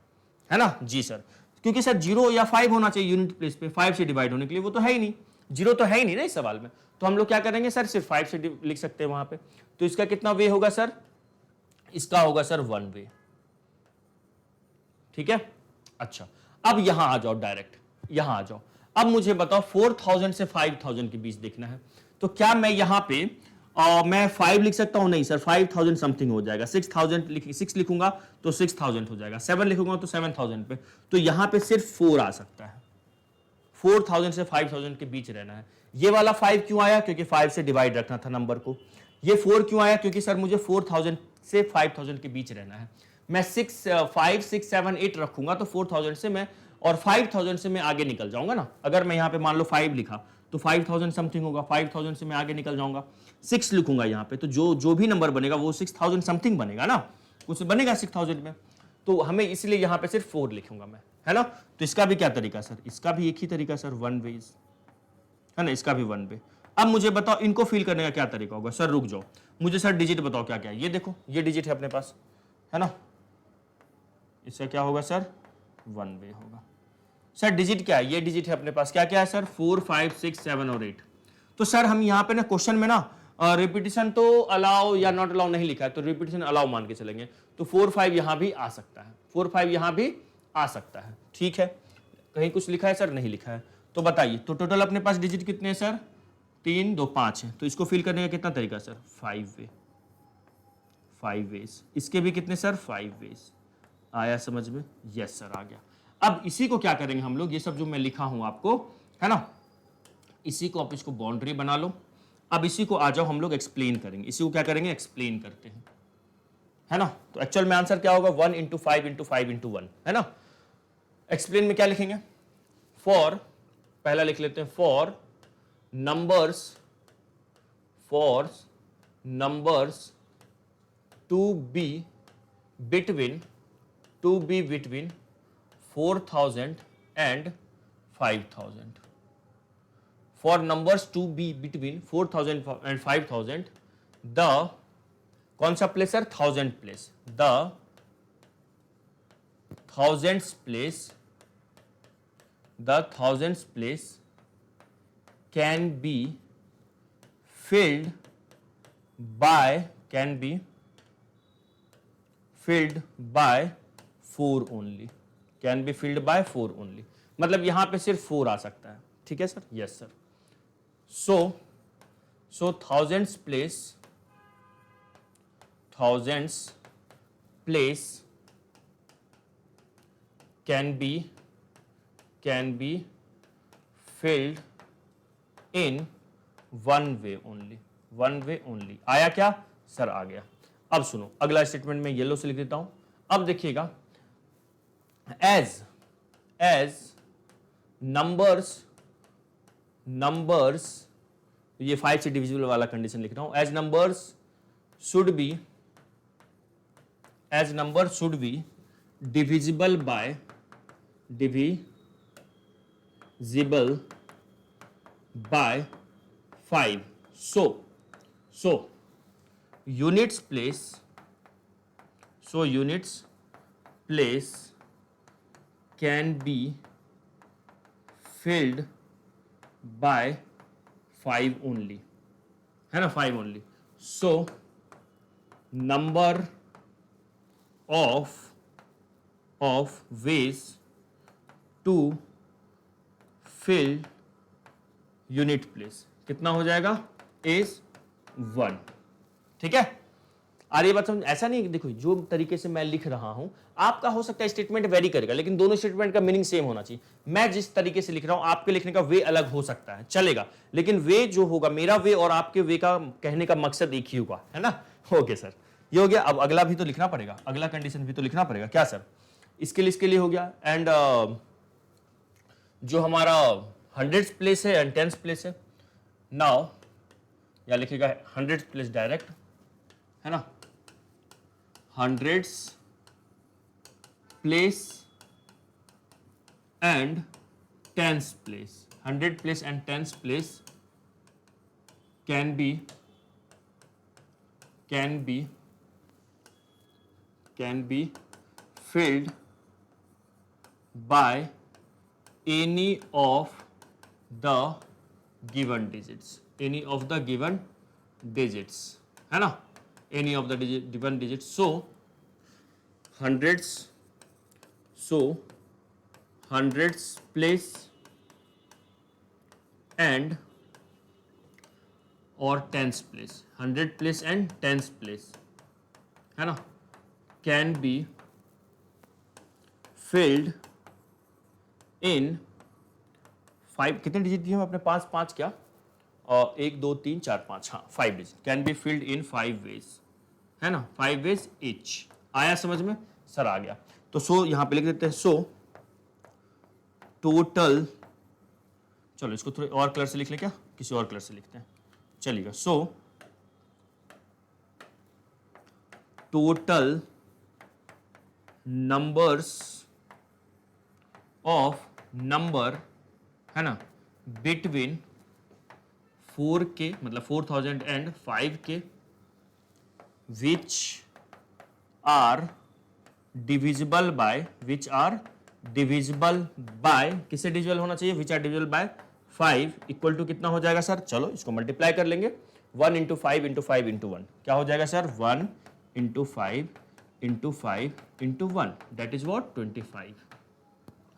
है ना जी सर, क्योंकि सर 0 या 5 होना चाहिए यूनिट प्लेस पे 5 से डिवाइड होने के लिए, वो तो है ही नहीं, 0 तो है ही नहीं ना इस सवाल में, तो हम लोग क्या करेंगे सर, सिर्फ 5 से लिख सकते हैं वहां पे। तो इसका कितना वे होगा सर, इसका होगा सर 1 वे, ठीक है। अच्छा, अब यहां आ जाओ, डायरेक्ट यहां आ जाओ, अब मुझे बताओ 4000 से 5000 के बीच देखना है, तो क्या मैं यहां पे मैं 5 लिख सकता हूं, नहीं सर, 5000 समथिंग हो जाएगा, 6 लिखूंगा तो 6000 हो जाएगा, 7 लिखूंगा तो 7000 पे, तो यहां पे सिर्फ 4 आ सकता है, 4000 से 5000 के बीच रहना है। ये वाला 5 क्यों आया, क्योंकि 5 से डिवाइड रखना था नंबर को। ये 4 क्यों आया, क्योंकि सर मुझे 4000 से 5000 के बीच रहना है। मैं 5, 6, 7, 8 रखूंगा तो 4000 से मैं, और 5000 से मैं आगे निकल जाऊंगा ना, अगर मैं यहां पे मान लो 5 लिखा तो 5000 समथिंग होगा, 5000 से मैं आगे निकल जाऊंगा, 6 लिखूंगा यहां पे, तो जो भी नंबर बनेगा वो 6000 समथिंग बनेगा ना, कुछ बनेगा 6000 में, तो हमें इसलिए यहां पे सिर्फ 4 लिखूंगा मैं, है ना। तो इसका भी क्या तरीका सर, इसका भी एक ही तरीका सर, 1 वे, है ना, इसका भी 1 वे। अब मुझे बताओ इनको फिल करने का क्या तरीका होगा, सर रुक जाओ, मुझे सर डिजिट बताओ क्या क्या है, ये देखो ये डिजिट है अपने पास, है ना, इसका क्या होगा सर, 1 वे होगा। सर डिजिट क्या है, ये डिजिट है अपने पास, क्या क्या है सर, 4, 5, 6, 7 और 8। तो सर हम यहाँ पे ना क्वेश्चन में ना रिपीटिशन तो अलाउ या नॉट अलाउ नहीं लिखा है, तो रिपीटिशन अलाउ मान के चलेंगे, तो 4, 5 यहाँ भी आ सकता है, 4, 5 यहाँ भी आ सकता है, ठीक है। कहीं कुछ लिखा है सर, नहीं लिखा है, तो बताइए, तो टोटल अपने पास डिजिट कितने हैं सर, 3, 2, 5 है, तो इसको फिल करने का कितना तरीका सर, 5 वे, 5 वेज, इसके भी कितने सर, 5 वेज, आया समझ में, यस सर आ गया। अब इसी को क्या करेंगे हम लोग, ये सब जो मैं लिखा हूं आपको, है ना, इसी को आप इसको बाउंड्री बना लो। अब इसी को आ जाओ हम लोग एक्सप्लेन करेंगे, इसी को क्या करेंगे, एक्सप्लेन करते हैं, है ना। तो एक्चुअल में आंसर क्या होगा, 1 इंटू 5 इंटू 5 इंटू 1, है ना। एक्सप्लेन में क्या लिखेंगे, फॉर, पहला लिख लेते हैं, for numbers to be between 4000 and 5000, for numbers to be between 4000 and 5000, the कौन सा place sir, 1000 place, the thousands place can be filled by 4 only, can be filled by 4 only, मतलब यहां पे सिर्फ 4 आ सकता है, ठीक है sir, yes sir. So thousands place can be filled in 1 way only, आया क्या सर, आ गया। अब सुनो, अगला स्टेटमेंट में येलो से लिख देता हूं, अब देखिएगा, as numbers, ये 5 से डिविजिबल वाला कंडीशन लिख रहा हूं, as numbers should be divisible by 5, so units place can be filled by 5 only, है ना, 5 only. So number of ways to fill unit place कितना हो जाएगा, is 1. ठीक है, आ रही बात समझ? ऐसा नहीं, देखो जो तरीके से मैं लिख रहा हूं आपका हो सकता है स्टेटमेंट वेरी करेगा, लेकिन दोनों स्टेटमेंट का मीनिंग सेम होना चाहिए. मैं जिस तरीके से लिख रहा हूं आपके लिखने का वे अलग हो सकता है, चलेगा, लेकिन वे जो होगा, मेरा वे और आपके वे का कहने का मकसद एक ही होगा, है ना. ओके सर, ये हो गया. अब अगला भी तो लिखना पड़ेगा, अगला कंडीशन भी तो लिखना पड़ेगा. क्या सर? इसके लिए हो गया. एंड जो हमारा 100th प्लेस है एंड 10th प्लेस है, नाउ या लिखेगा 100th प्लेस डायरेक्ट, है ना, 100th place and 10th place. 100th place and 10th place can be filled by any of the given digits. Any of the given digits, है ना, any of the given digits. So 100th place and or 10th place, 100th place and 10th place, है ना, can be filled in 5. कितने digit दिए हम अपने पास? 5 क्या, 1 2 3 4 5, हाँ 5 digit. Can be filled in 5 ways, है ना, 5 वेज इच. आया समझ में सर? आ गया. तो सो यहां पे लिख देते हैं. सो टोटल, चलो इसको थोड़े और कलर से लिख ले, क्या किसी और कलर से लिखते हैं, चलिएगा. So total numbers of number, है ना, बिटवीन 4K मतलब 4000 and 5K which are divisible by किससे डिविजिबल होना चाहिए, which are divisible by 5 equal to कितना हो जाएगा सर? चलो इसको मल्टीप्लाई कर लेंगे. 1 इंटू 5 इंटू 5 इंटू 1 क्या हो जाएगा sir? 1 into 5 into 5 into 1 that is what 25,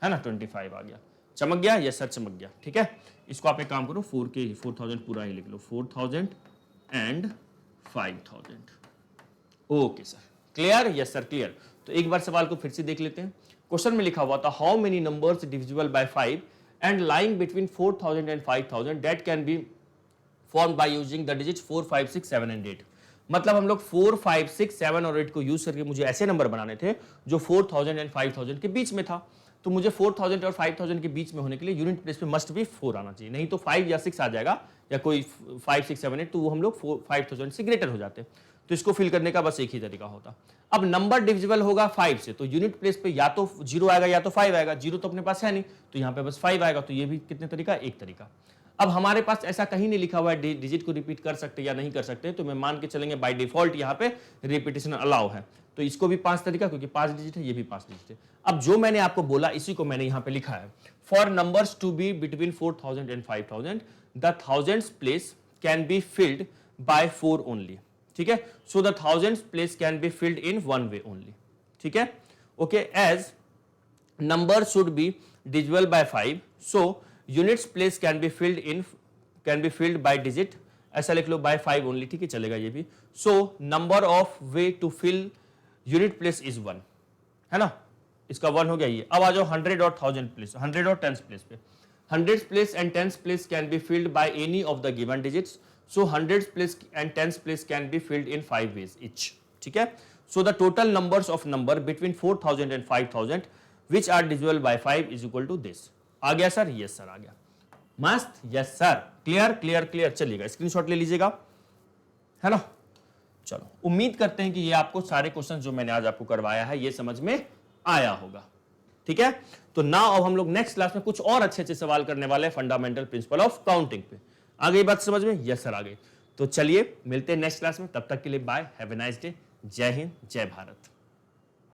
है ना. 25 आ गया. चमक गया? यस सर चमक गया. ठीक है, इसको आप एक काम करो, 4K 4000 पूरा ही लिख लो, 4000 and 5000. Okay sir, clear? Yes sir clear. तो एक बार सवाल को फिर से देख लेते हैं. क्वेश्चन में लिखा हुआ था how many numbers divisible by 5 and lying between 4000 and 5000 that can be form by using the digits 4 5 6 7 and 8. मतलब हम लोग 4 5 6 7 और 8 को यूज करके मुझे ऐसे नंबर बनाने थे जो 4000 एंड 5000 के बीच में था. तो मुझे 4000 और 5000 के बीच में होने के लिए यूनिट प्लेस पे मस्ट भी 4 आना चाहिए, नहीं तो 5 या 6 आ जाएगा या कोई 5 6 7 8, तो वो हम लोग 5000 से ग्रेटर हो जाते. तो इसको फिल करने का बस एक ही तरीका होता. अब नंबर डिविजिबल होगा 5 से, तो यूनिट प्लेस पे या तो 0 आएगा या तो 5 आएगा. 0 तो अपने पास है नहीं, तो यहाँ पे बस 5 आएगा. तो ये भी कितने तरीका? एक तरीका. अब हमारे पास ऐसा कहीं नहीं लिखा हुआ है डिजिट को रिपीट कर सकते या नहीं कर सकते, तो मैं मान के चलेंगे बाय डिफॉल्ट यहाँ पे रिपीटेशन अलाउ है. तो इसको भी 5 तरीका, क्योंकि 5 डिजिट है, ये भी 5 डिजिट है. अब जो मैंने आपको बोला इसी को मैंने यहाँ पे लिखा है. For numbers to be between 4000 and 5000 the thousands place can be filled by 4 only. ठीक है, so the thousands place can be filled in 1 way only. ठीक है, okay. As number should be divisible by 5, so units place can be filled by digit, ऐसा लिख लो, bye 5 only. ठीक है, चलेगा ये भी. So number of way to fill unit place is 1, है ना, इसका 1 हो गया ये. अब आ जाओ 100 और 1000 प्लेस, 100 और 10th प्लेस पे. 100th place and 10th place can be filled by any of the given digits, so 100th place and 10th place can be filled in 5 ways each. ठीक है, so the total numbers of number between 4000 and 5000 which are divisible by 5 is equal to this. आ गया sir? Yes sir आ गया. मस्त. Yes sir, clear clear clear. चलिएगा screenshot ले लीजिएगा, है ना. चलो, उम्मीद करते हैं कि ये आपको सारे क्वेश्चन जो मैंने आज आपको करवाया है ये समझ में आया होगा. ठीक है, तो नाउ अब हम लोग नेक्स्ट क्लास में कुछ और अच्छे अच्छे सवाल करने वाले हैं फंडामेंटल प्रिंसिपल ऑफ काउंटिंग पे. आ गई बात समझ में? यस सर आ गई. तो चलिए मिलते हैं नेक्स्ट क्लास में, तब तक के लिए bye, have a nice day. जय हिंद, जय भारत.